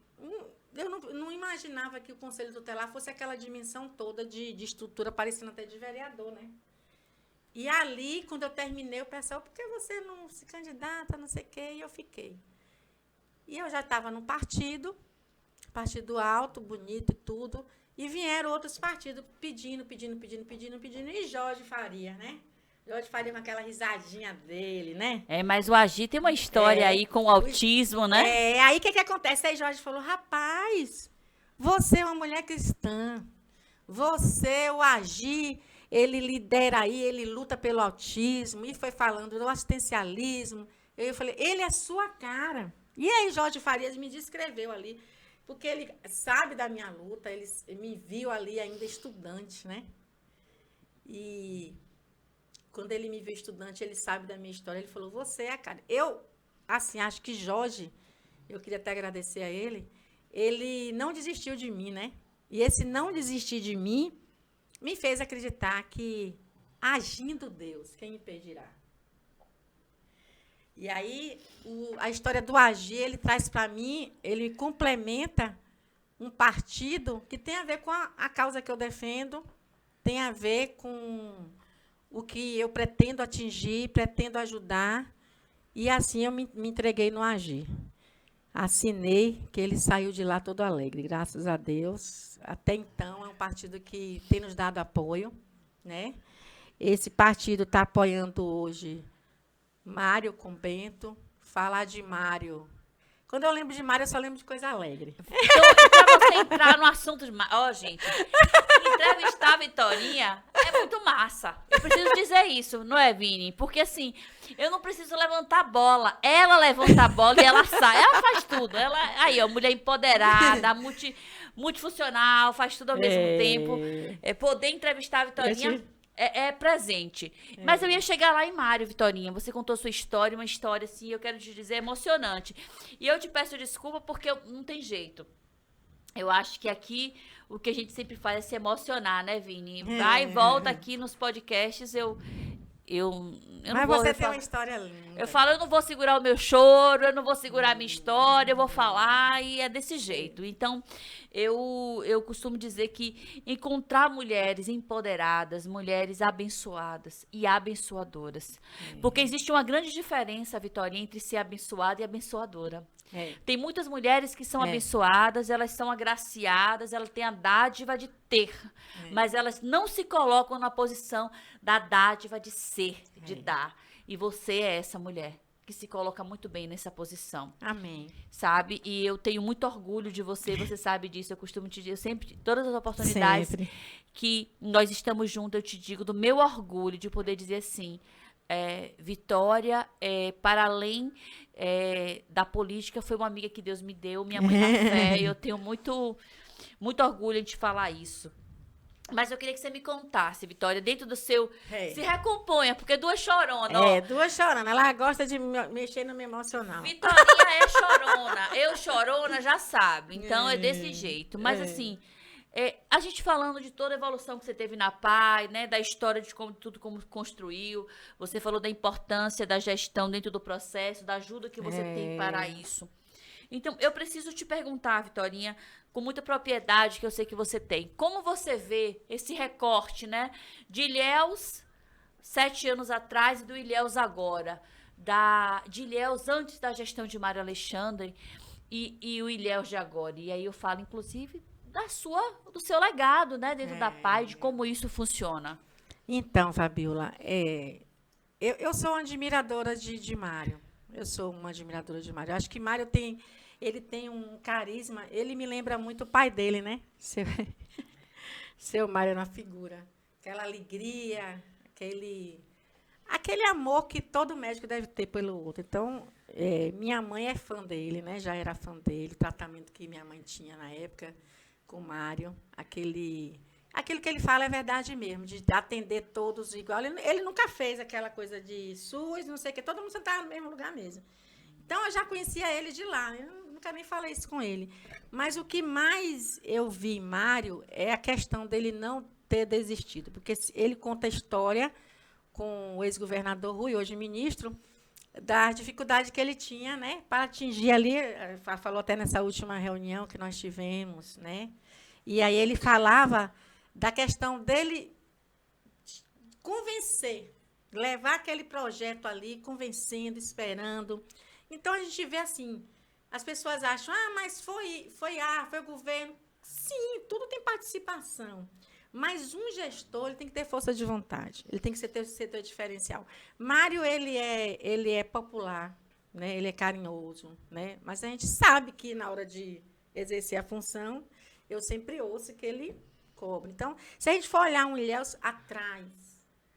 eu não imaginava que o Conselho Tutelar fosse aquela dimensão toda de estrutura, parecendo até de vereador, né? E ali, quando eu terminei, o pessoal, por que você não se candidata, não sei o quê? E eu fiquei. E eu já estava no partido alto, bonito e tudo, e vieram outros partidos pedindo, e Jorge Faria, né? Jorge Faria com aquela risadinha dele, né? Mas o AGI tem uma história aí com o autismo, né? Aí o que acontece? Aí Jorge falou, rapaz, você é uma mulher cristã, o AGI, ele lidera aí, ele luta pelo autismo, e foi falando do assistencialismo. Eu falei, ele é sua cara. E aí Jorge Farias me descreveu ali, porque ele sabe da minha luta, ele me viu ali ainda estudante, né? E quando ele me viu estudante, ele sabe da minha história, ele falou, você é a cara. Eu, assim, acho que Jorge, eu queria até agradecer a ele não desistiu de mim, né? E esse não desistir de mim me fez acreditar que, agindo Deus, quem impedirá? E aí, a história do AGI, ele traz para mim, ele complementa um partido que tem a ver com a causa que eu defendo, tem a ver com o que eu pretendo atingir, pretendo ajudar. E assim eu me entreguei no AGI. Assinei, que ele saiu de lá todo alegre, graças a Deus. Até então, é um partido que tem nos dado apoio, né? Esse partido está apoiando hoje Mário com Bento. Falar de Mário. Quando eu lembro de Mário, eu só lembro de coisa alegre. Então, para você entrar no assunto de Mário, gente, entrevistar a Vitorinha é muito massa. Eu preciso dizer isso, não é, Vini? Porque, assim, eu não preciso levantar a bola. Ela levanta a bola e ela sai. Ela faz tudo. Aí, ó, mulher empoderada, multifuncional, faz tudo ao mesmo tempo. Poder entrevistar a Vitorinha é presente. Mas eu ia chegar lá em Mário, Vitorinha. Você contou sua história, uma história, assim, eu quero te dizer, emocionante. E eu te peço desculpa porque não tem jeito. Eu acho que aqui o que a gente sempre faz é se emocionar, né, Vini? Vai e volta aqui nos podcasts, eu não Mas vou... você tem uma história linda. Eu falo, eu não vou segurar o meu choro, eu não vou segurar a minha história, eu vou falar, e é desse jeito. Então, eu costumo dizer que encontrar mulheres empoderadas, mulheres abençoadas e abençoadoras. Porque existe uma grande diferença, Vitória, entre ser abençoada e abençoadora. Tem muitas mulheres que são abençoadas, elas são agraciadas, elas têm a dádiva de ter, mas elas não se colocam na posição da dádiva de ser, de dar. E você é essa mulher que se coloca muito bem nessa posição. Amém. Sabe? E eu tenho muito orgulho de você, você sabe disso. Eu costumo te dizer sempre, todas as oportunidades que nós estamos juntos, eu te digo do meu orgulho de poder dizer assim, Vitória, para além da política, foi uma amiga que Deus me deu, minha mãe na fé, eu tenho muito, muito orgulho de falar isso. Mas eu queria que você me contasse, Vitória, dentro do seu... Se recomponha, porque duas choronas, ó. Duas chorando. Ela gosta de mexer no meu emocional. Vitorinha é chorona. Eu chorona, já sabe. Então, é desse jeito. Mas, assim, a gente falando de toda a evolução que você teve na PAI, né? Da história de como construiu. Você falou da importância da gestão dentro do processo, da ajuda que você tem para isso. Então, eu preciso te perguntar, Vitorinha, com muita propriedade que eu sei que você tem. Como você vê esse recorte, né? De Ilhéus 7 anos atrás e do Ilhéus agora. De Ilhéus antes da gestão de Mário Alexandre e o Ilhéus de agora. E aí eu falo, inclusive, do seu legado, né? Dentro da PAI, de como isso funciona. Então, Fabiola, eu sou uma admiradora de Mário. Eu sou uma admiradora de Mário. Eu acho que Mário ele tem um carisma. Ele me lembra muito o pai dele, né? Seu Mário na figura. Aquela alegria, aquele amor que todo médico deve ter pelo outro. Então, minha mãe é fã dele, né? Já era fã dele. O tratamento que minha mãe tinha na época com o Mário. Aquilo que ele fala é verdade mesmo, de atender todos igual. Ele nunca fez aquela coisa de SUS, não sei o quê. Todo mundo sentava no mesmo lugar mesmo. Então, eu já conhecia ele de lá. Eu nunca nem falei isso com ele. Mas o que mais eu vi em Mário é a questão dele não ter desistido. Porque ele conta a história com o ex-governador Rui, hoje ministro, da dificuldade que ele tinha, né, para atingir ali, falou até nessa última reunião que nós tivemos, né? E aí ele falava da questão dele convencer, levar aquele projeto ali, convencendo, esperando. Então, a gente vê assim, as pessoas acham, mas foi o governo. Sim, tudo tem participação. Mas um gestor ele tem que ter força de vontade, ele tem que ter setor diferencial. Mário, ele é popular, né? Ele é carinhoso, né? Mas a gente sabe que, na hora de exercer a função, eu sempre ouço que ele cobra. Então, se a gente for olhar um Ilhéus atrás,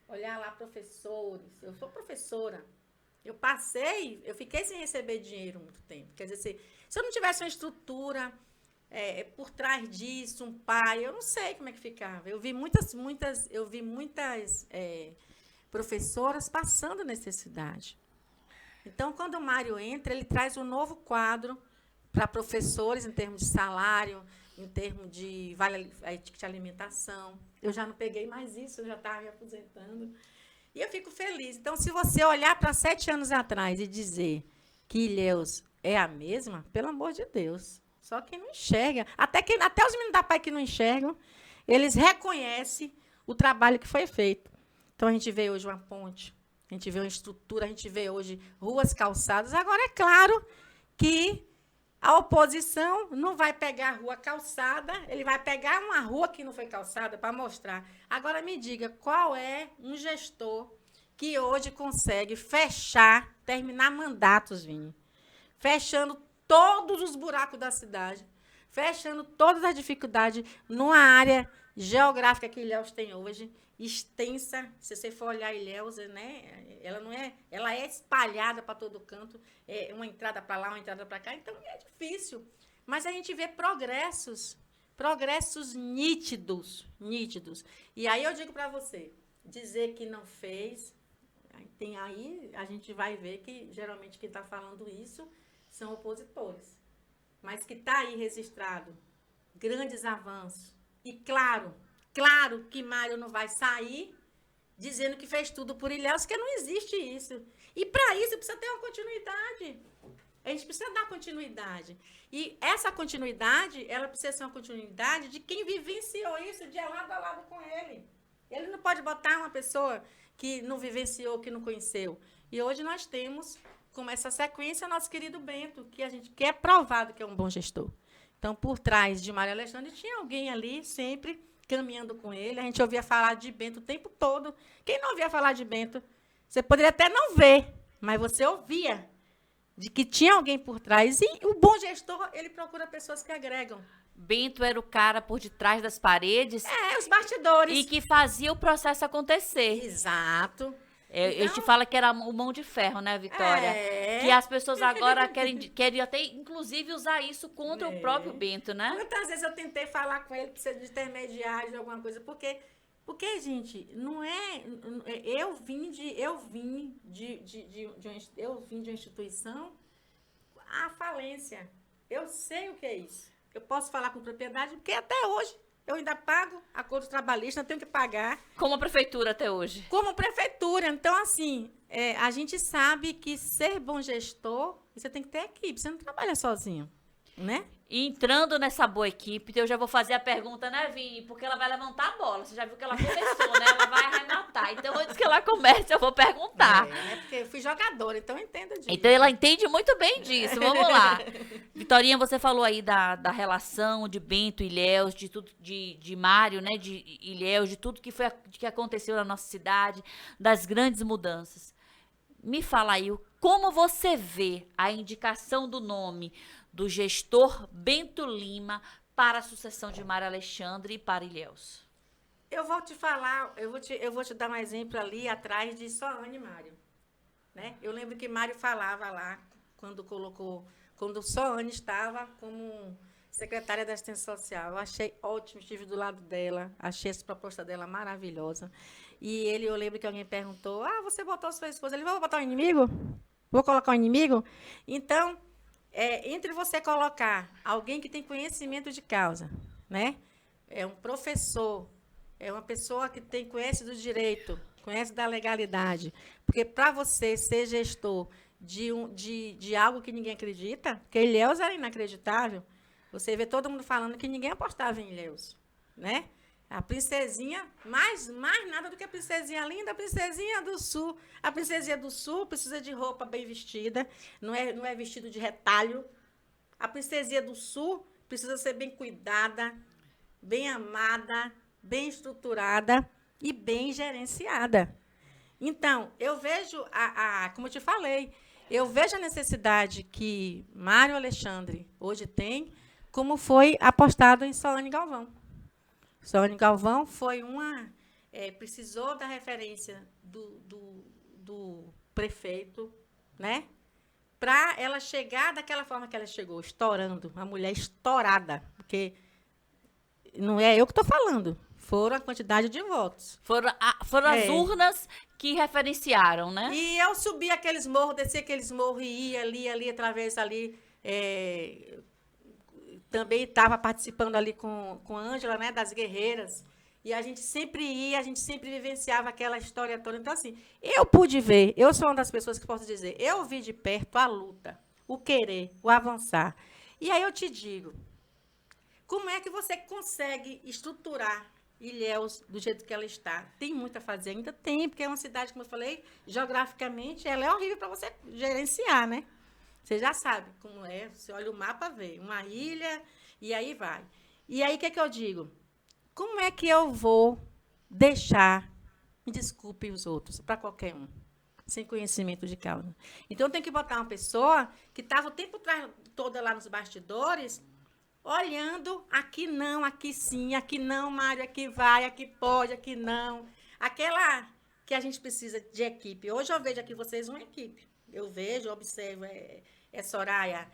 olhar lá professores, eu sou professora, eu fiquei sem receber dinheiro muito tempo. Quer dizer, se eu não tivesse uma estrutura por trás disso, um pai, eu não sei como é que ficava. Eu vi muitas professoras passando necessidade. Então, quando o Mário entra, ele traz um novo quadro para professores em termos de salário, em termos de ticket de alimentação. Eu já não peguei mais isso, eu já estava me aposentando. E eu fico feliz. Então, se você olhar para 7 anos atrás e dizer que Ilhéus é a mesma, pelo amor de Deus. Só quem não enxerga. Até os meninos da PAI que não enxergam, eles reconhecem o trabalho que foi feito. Então, a gente vê hoje uma ponte, a gente vê uma estrutura, a gente vê hoje ruas calçadas. Agora, é claro que a oposição não vai pegar a rua calçada, ele vai pegar uma rua que não foi calçada para mostrar. Agora, me diga, qual é um gestor que hoje consegue terminar mandatos, Vini, fechando todos os buracos da cidade, fechando todas as dificuldades numa área geográfica que Ilhéus tem hoje, extensa. Se você for olhar Ilhéus, né, ela é espalhada para todo canto, uma entrada para lá, uma entrada para cá, então é difícil. Mas a gente vê progressos nítidos. E aí eu digo para você, dizer que não fez, aí a gente vai ver que geralmente quem está falando isso são opositores, mas que está aí registrado grandes avanços. E claro que Mário não vai sair dizendo que fez tudo por Ilhéus, porque não existe isso. E para isso precisa ter uma continuidade. A gente precisa dar continuidade. E essa continuidade, ela precisa ser uma continuidade de quem vivenciou isso de lado a lado com ele. Ele não pode botar uma pessoa que não vivenciou, que não conheceu. E hoje nós temos, como essa sequência, nosso querido Bento, que é provado que é um bom gestor. Então, por trás de Mário Alexandre, tinha alguém ali sempre caminhando com ele. A gente ouvia falar de Bento o tempo todo. Quem não ouvia falar de Bento, você poderia até não ver, mas você ouvia de que tinha alguém por trás. E o bom gestor, ele procura pessoas que agregam. Bento era o cara por detrás das paredes. Os bastidores. E que fazia o processo acontecer. Exato. A gente fala que era o mão de ferro, né, Vitória? Que as pessoas agora querem até, inclusive, usar isso contra o próprio Bento, né? Quantas vezes eu tentei falar com ele, precisa de intermediário, de alguma coisa, porque, gente, não é... Eu vim de uma instituição à falência. Eu sei o que é isso. Eu posso falar com propriedade, porque até hoje eu ainda pago acordo trabalhista, eu tenho que pagar. Como a prefeitura até hoje. Como prefeitura. Então, assim, a gente sabe que ser bom gestor, você tem que ter equipe, você não trabalha sozinho, né? E entrando nessa boa equipe, eu já vou fazer a pergunta, né, Vini? Porque ela vai levantar a bola. Você já viu que ela começou, né? Ela vai arrematar. Então, antes que ela comece, eu vou perguntar. Porque eu fui jogadora, então eu entendo disso. Então, ela entende muito bem disso. Vamos lá. Vitorinha, você falou aí da relação de Bento e Ilhéus, de tudo, de Mário, né? De Ilhéus, de tudo que aconteceu na nossa cidade, das grandes mudanças. Me fala aí, como você vê a indicação do nome do gestor Bento Lima para a sucessão de Mário Alexandre e para Ilhéus? Eu vou te falar, eu vou te dar um exemplo ali atrás de Soane e Mário. Né? Eu lembro que Mário falava lá, quando Soane estava como secretária da Assistência Social. Eu achei ótimo, estive do lado dela, achei essa proposta dela maravilhosa. E eu lembro que alguém perguntou, você botou sua esposa? Ele vai botar um inimigo? Vou colocar um inimigo? Então, entre você colocar alguém que tem conhecimento de causa, né? É um professor, é uma pessoa que conhece do direito, conhece da legalidade. Porque para você ser gestor de algo que ninguém acredita, porque Ilhéus era inacreditável, você vê todo mundo falando que ninguém apostava em Ilhéus, né? A princesinha, mais nada do que a princesinha linda, a princesinha do sul. A princesinha do sul precisa de roupa bem vestida, não é vestido de retalho. A princesinha do sul precisa ser bem cuidada, bem amada, bem estruturada e bem gerenciada. Então, eu vejo, como eu te falei, eu vejo a necessidade que Mário Alexandre hoje tem, como foi apostado em Soane Galvão. Soane Galvão foi precisou da referência do prefeito, né? Para ela chegar daquela forma que ela chegou, estourando, uma mulher estourada, porque não é eu que estou falando, foram a quantidade de votos. Foram as urnas que referenciaram, né? E eu subi aqueles morros, desci aqueles morros e ia ali, através ali. Também estava participando ali com a Ângela, né, das guerreiras, e a gente sempre vivenciava aquela história toda. Então, assim, eu pude ver, eu sou uma das pessoas que posso dizer, eu vi de perto a luta, o querer, o avançar. E aí eu te digo, como é que você consegue estruturar Ilhéus do jeito que ela está? Tem muito a fazer, ainda tem, porque é uma cidade, como eu falei, geograficamente, ela é horrível para você gerenciar, né? Você já sabe como é, você olha o mapa, vê uma ilha, e aí vai. E aí, o que eu digo? Como é que eu vou deixar, me desculpem os outros, para qualquer um, sem conhecimento de causa? Então, eu tenho que botar uma pessoa que estava o tempo todo lá nos bastidores, olhando, aqui não, aqui sim, aqui não, Mário, aqui vai, aqui pode, aqui não. Aquela que a gente precisa de equipe. Hoje eu vejo aqui vocês uma equipe. Eu vejo, observo, Soraya,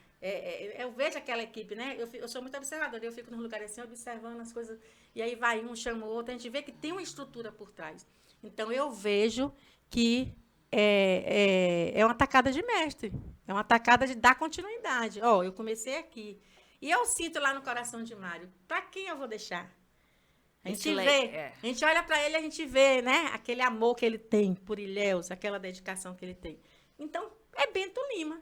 eu vejo aquela equipe, né? Eu sou muito observadora, eu fico nos lugares assim, observando as coisas, e aí vai um, chama o outro, a gente vê que tem uma estrutura por trás. Então, eu vejo que é uma tacada de mestre, é uma tacada de dar continuidade. Eu comecei aqui, e eu sinto lá no coração de Mário, para quem eu vou deixar? A gente olha para ele, a gente vê, né, aquele amor que ele tem por Ilhéus, aquela dedicação que ele tem. Então, é Bento Lima.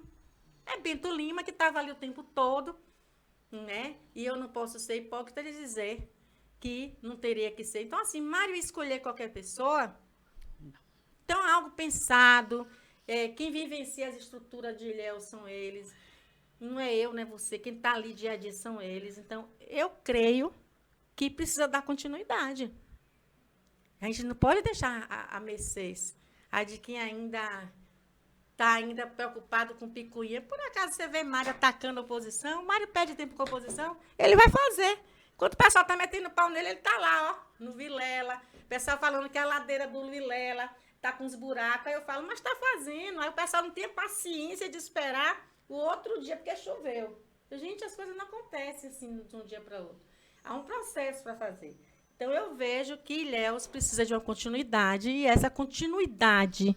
É Bento Lima que estava ali o tempo todo, né? E eu não posso ser hipócrita de dizer que não teria que ser. Então, assim, Mário escolher qualquer pessoa, então é algo pensado. Quem vivencia as estruturas de Ilhéus são eles. Não é eu, não é você. Quem está ali dia a dia são eles. Então, eu creio que precisa dar continuidade. A gente não pode deixar a mercês, a de quem ainda está preocupado com picuinha. Por acaso você vê Mário atacando a oposição, Mário pede tempo com a oposição, ele vai fazer. Enquanto o pessoal está metendo pau nele, ele está lá, no Vilela. O pessoal falando que é a ladeira do Vilela, tá com uns buracos. Aí eu falo, mas está fazendo. Aí o pessoal não tem paciência de esperar o outro dia, porque choveu. Gente, as coisas não acontecem assim de um dia para outro. Há um processo para fazer. Então, eu vejo que Ilhéus precisa de uma continuidade, e essa continuidade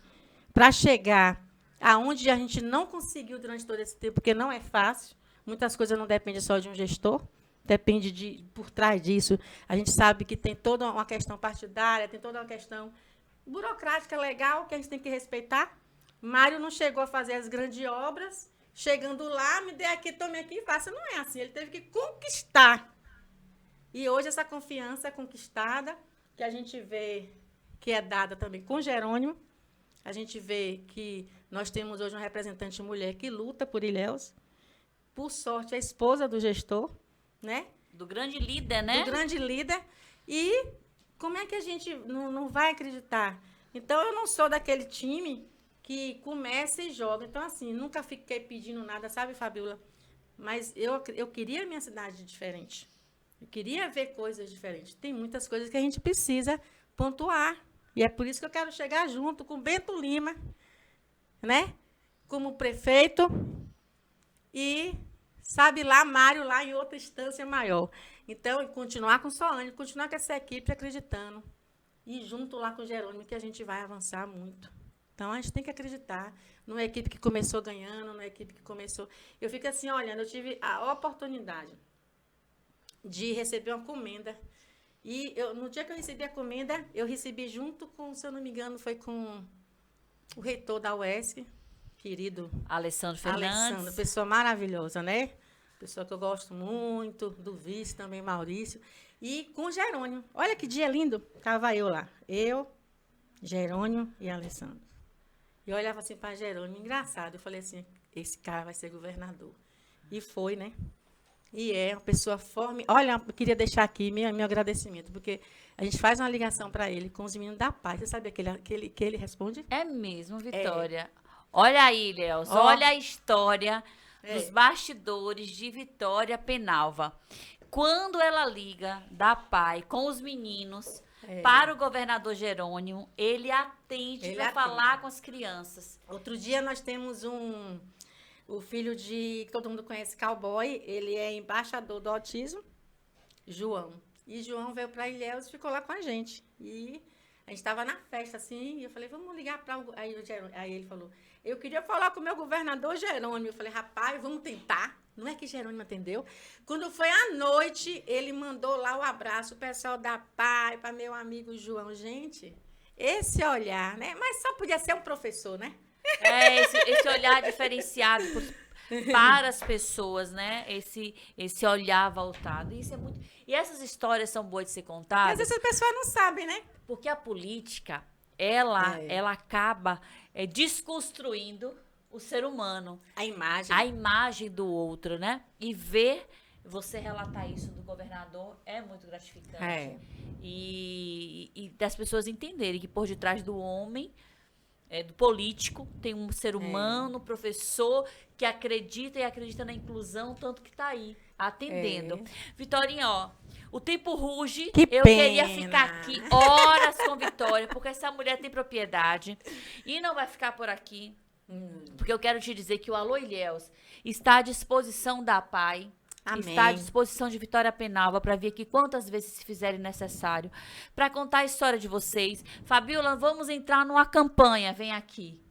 para chegar aonde a gente não conseguiu durante todo esse tempo, porque não é fácil, muitas coisas não dependem só de um gestor, depende por trás disso. A gente sabe que tem toda uma questão partidária, tem toda uma questão burocrática legal que a gente tem que respeitar. Mário não chegou a fazer as grandes obras, chegando lá, me dê aqui, tome aqui e faça. Não é assim, ele teve que conquistar. E hoje essa confiança conquistada, que a gente vê que é dada também com Jerônimo, a gente vê que nós temos hoje uma representante mulher que luta por Ilhéus, por sorte, a esposa do gestor, né? Do grande líder, né? Do grande líder. E como é que a gente não vai acreditar? Então, eu não sou daquele time que começa e joga. Então, assim, nunca fiquei pedindo nada, sabe, Fabiola? Mas eu queria a minha cidade diferente. Eu queria ver coisas diferentes. Tem muitas coisas que a gente precisa pontuar. E é por isso que eu quero chegar junto com Bento Lima, né? Como prefeito. E, sabe, lá, Mário, lá em outra instância maior. Então, continuar com Soane, continuar com essa equipe acreditando. E junto lá com o Jerônimo, que a gente vai avançar muito. Então, a gente tem que acreditar numa equipe que começou ganhando, numa equipe que começou... Eu fico assim, olhando, eu tive a oportunidade de receber uma comenda. E no dia que eu recebi a comenda, eu recebi junto com, se eu não me engano, foi com o reitor da UESC, querido Alessandro Fernandes. Alessandro, pessoa maravilhosa, né? Pessoa que eu gosto muito, do vice também, Maurício. E com o Jerônimo. Olha que dia lindo. Estava eu lá. Eu, Jerônimo e Alessandro. E eu olhava assim para Jerônimo, engraçado. Eu falei assim, esse cara vai ser governador. E foi, né? E é uma pessoa forte. Olha, eu queria deixar aqui meu agradecimento, porque a gente faz uma ligação para ele com os meninos da paz. Você sabia que ele responde? É mesmo, Vitória. Olha aí, Léo. Ó. Olha a história dos bastidores de Vitória Penalva. Quando ela liga da PAI com os meninos para o governador Jerônimo, ele atende para falar com as crianças. Outro dia nós temos o filho que todo mundo conhece, Cowboy, ele é embaixador do autismo, João. E João veio para Ilhéus e ficou lá com a gente. E a gente estava na festa, assim, e eu falei, vamos ligar para o... Aí ele falou, eu queria falar com o meu governador Jerônimo. Eu falei, rapaz, vamos tentar. Não é que Jerônimo atendeu? Quando foi à noite, ele mandou lá o abraço, o pessoal da PAI, para meu amigo João. Gente, esse olhar, né? Mas só podia ser um professor, né? Esse olhar diferenciado para as pessoas, né? Esse olhar voltado. Isso é muito... E essas histórias são boas de ser contadas. Às vezes as pessoas não sabem, né? Porque a política, ela acaba desconstruindo o ser humano. A imagem. A imagem do outro, né? E ver você relatar isso do governador é muito gratificante. E das pessoas entenderem que por detrás do homem, do político, tem um ser humano, professor, que acredita e acredita na inclusão, tanto que está aí, atendendo. Vitorinha, ó, o tempo ruge. Eu queria ficar aqui horas com Vitória, porque essa mulher tem propriedade. E não vai ficar por aqui. Porque eu quero te dizer que o Alô Ilhéus está à disposição da PAI. Amém. Está à disposição de Vitória Penalva para vir aqui quantas vezes se fizerem necessário, para contar a história de vocês. Fabiola, vamos entrar numa campanha, vem aqui.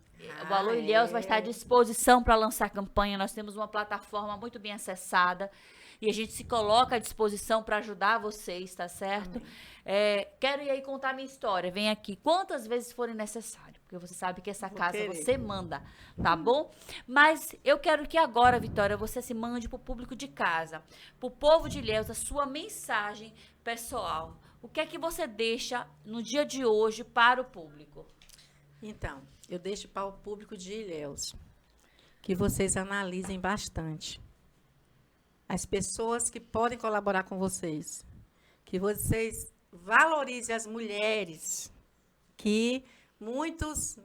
O Alô Ilhéus vai estar à disposição para lançar a campanha. Nós temos uma plataforma muito bem acessada e a gente se coloca à disposição para ajudar vocês, tá certo? Quero ir aí contar a minha história, vem aqui quantas vezes forem necessário, porque você sabe que essa casa você manda, tá bom? Mas eu quero que agora, Vitória, você se mande pro público de casa, pro povo de Ilhéus, a sua mensagem pessoal. O que é que você deixa no dia de hoje para o público? Então, eu deixo para o público de Ilhéus que vocês analisem bastante as pessoas que podem colaborar com vocês, que vocês valorizem as mulheres, que muitos,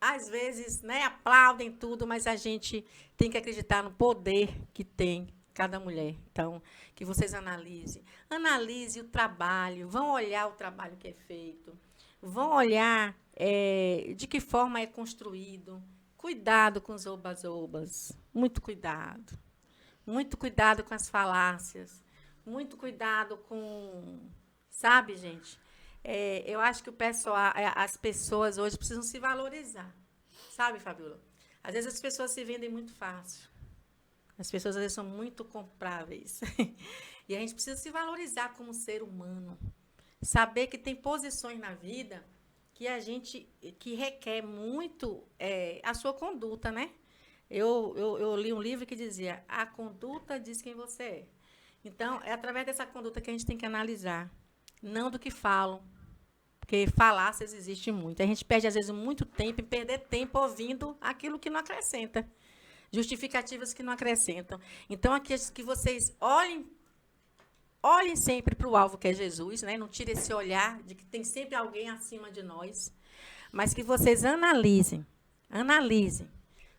às vezes, né, aplaudem tudo, mas a gente tem que acreditar no poder que tem cada mulher. Então, que vocês analisem o trabalho, vão olhar o trabalho que é feito, vão olhar de que forma é construído. Cuidado com os oba-obas, muito cuidado. Muito cuidado com as falácias, muito cuidado com... Sabe, gente? Eu acho que as pessoas hoje precisam se valorizar. Sabe, Fabiola? Às vezes as pessoas se vendem muito fácil. As pessoas, às vezes, são muito compráveis. E a gente precisa se valorizar como ser humano. Saber que tem posições na vida que requer muito a sua conduta, né? Eu li um livro que dizia: a conduta diz quem você é. Então, é através dessa conduta que a gente tem que analisar, não do que falam. Porque falácias existe muito. A gente perde, às vezes, muito tempo em perder tempo ouvindo aquilo que não acrescenta. Justificativas que não acrescentam. Então, aqui que vocês olhem sempre para o alvo que é Jesus, né? Não tire esse olhar de que tem sempre alguém acima de nós, mas que vocês analisem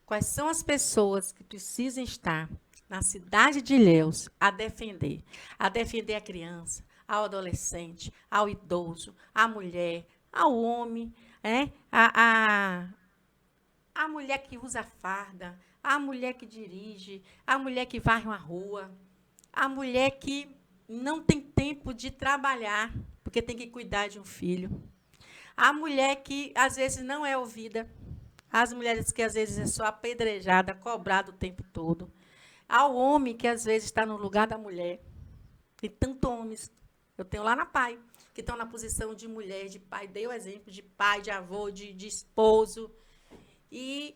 quais são as pessoas que precisam estar na cidade de Ilhéus a defender a criança, ao adolescente, ao idoso, à mulher, ao homem, a mulher que usa farda, a mulher que dirige, a mulher que varre uma rua, a mulher que não tem tempo de trabalhar, porque tem que cuidar de um filho, a mulher que, às vezes, não é ouvida, as mulheres que, às vezes, é só apedrejada, cobrada o tempo todo, ao homem que, às vezes, está no lugar da mulher. Tem tantos homens, eu tenho lá na PAI, que estão na posição de mulher, de pai, dei o exemplo de pai, de avô, de esposo, e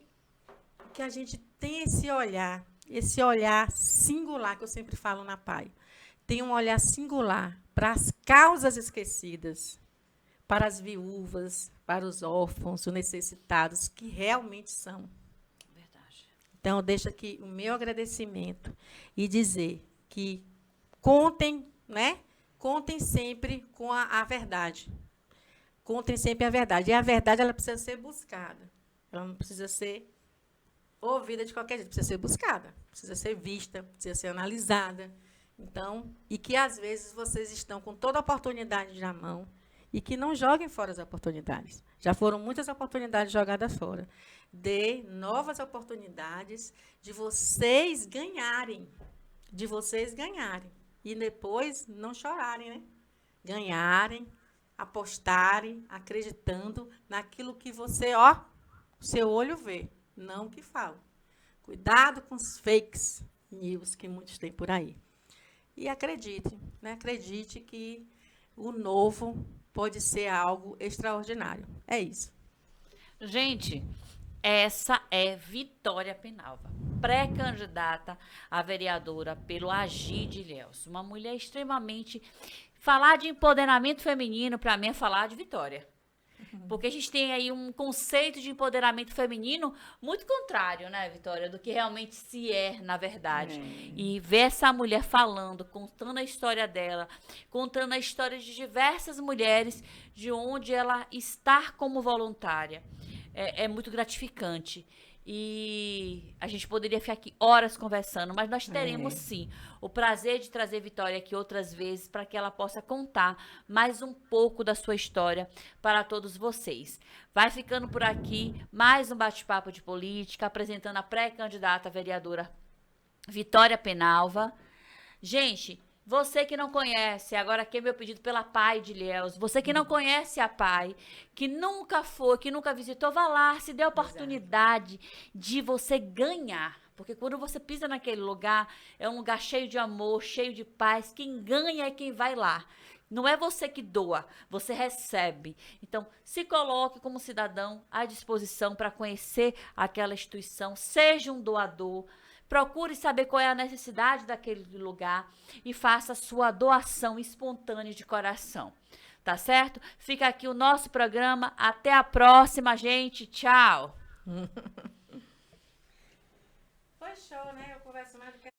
que a gente tem esse olhar singular, que eu sempre falo na PAI. Tem um olhar singular para as causas esquecidas, para as viúvas, para os órfãos, os necessitados, que realmente são. Verdade. Então, eu deixo aqui o meu agradecimento e dizer que contem sempre com a verdade. Contem sempre a verdade. E a verdade, ela precisa ser buscada. Ela não precisa ser ouvida de qualquer jeito, precisa ser buscada, precisa ser vista, precisa ser analisada. Então, e que, às vezes, vocês estão com toda a oportunidade na mão e que não joguem fora as oportunidades. Já foram muitas oportunidades jogadas fora. Dê novas oportunidades de vocês ganharem. E depois não chorarem, né? Ganharem, apostarem, acreditando naquilo que você, seu olho vê, não o que fala. Cuidado com os fakes news que muitos têm por aí. E acredite, né? Acredite que o novo pode ser algo extraordinário. É isso. Gente, essa é Vitória Penalva, pré-candidata a vereadora pelo Agir de Ilhéus. Uma mulher extremamente... Falar de empoderamento feminino, para mim, é falar de Vitória. Porque a gente tem aí um conceito de empoderamento feminino muito contrário, né, Vitória, do que realmente se é, na verdade. E ver essa mulher falando, contando a história dela, contando a história de diversas mulheres, de onde ela está como voluntária, é muito gratificante. E a gente poderia ficar aqui horas conversando, mas nós teremos sim o prazer de trazer Vitória aqui outras vezes para que ela possa contar mais um pouco da sua história para todos vocês. Vai ficando por aqui mais um bate-papo de política, apresentando a pré-candidata a vereadora Vitória Penalva. Gente, você que não conhece, agora aqui é meu pedido pela PAI de Ilhéus, você que não conhece a PAI, que nunca foi, que nunca visitou, vá lá, se dê a oportunidade de você ganhar. Porque quando você pisa naquele lugar, é um lugar cheio de amor, cheio de paz. Quem ganha é quem vai lá. Não é você que doa, você recebe. Então, se coloque como cidadão à disposição para conhecer aquela instituição, seja um doador. Procure saber qual é a necessidade daquele lugar e faça a sua doação espontânea de coração. Tá certo? Fica aqui o nosso programa. Até a próxima, gente. Tchau. Foi show, né? Eu converso mais do que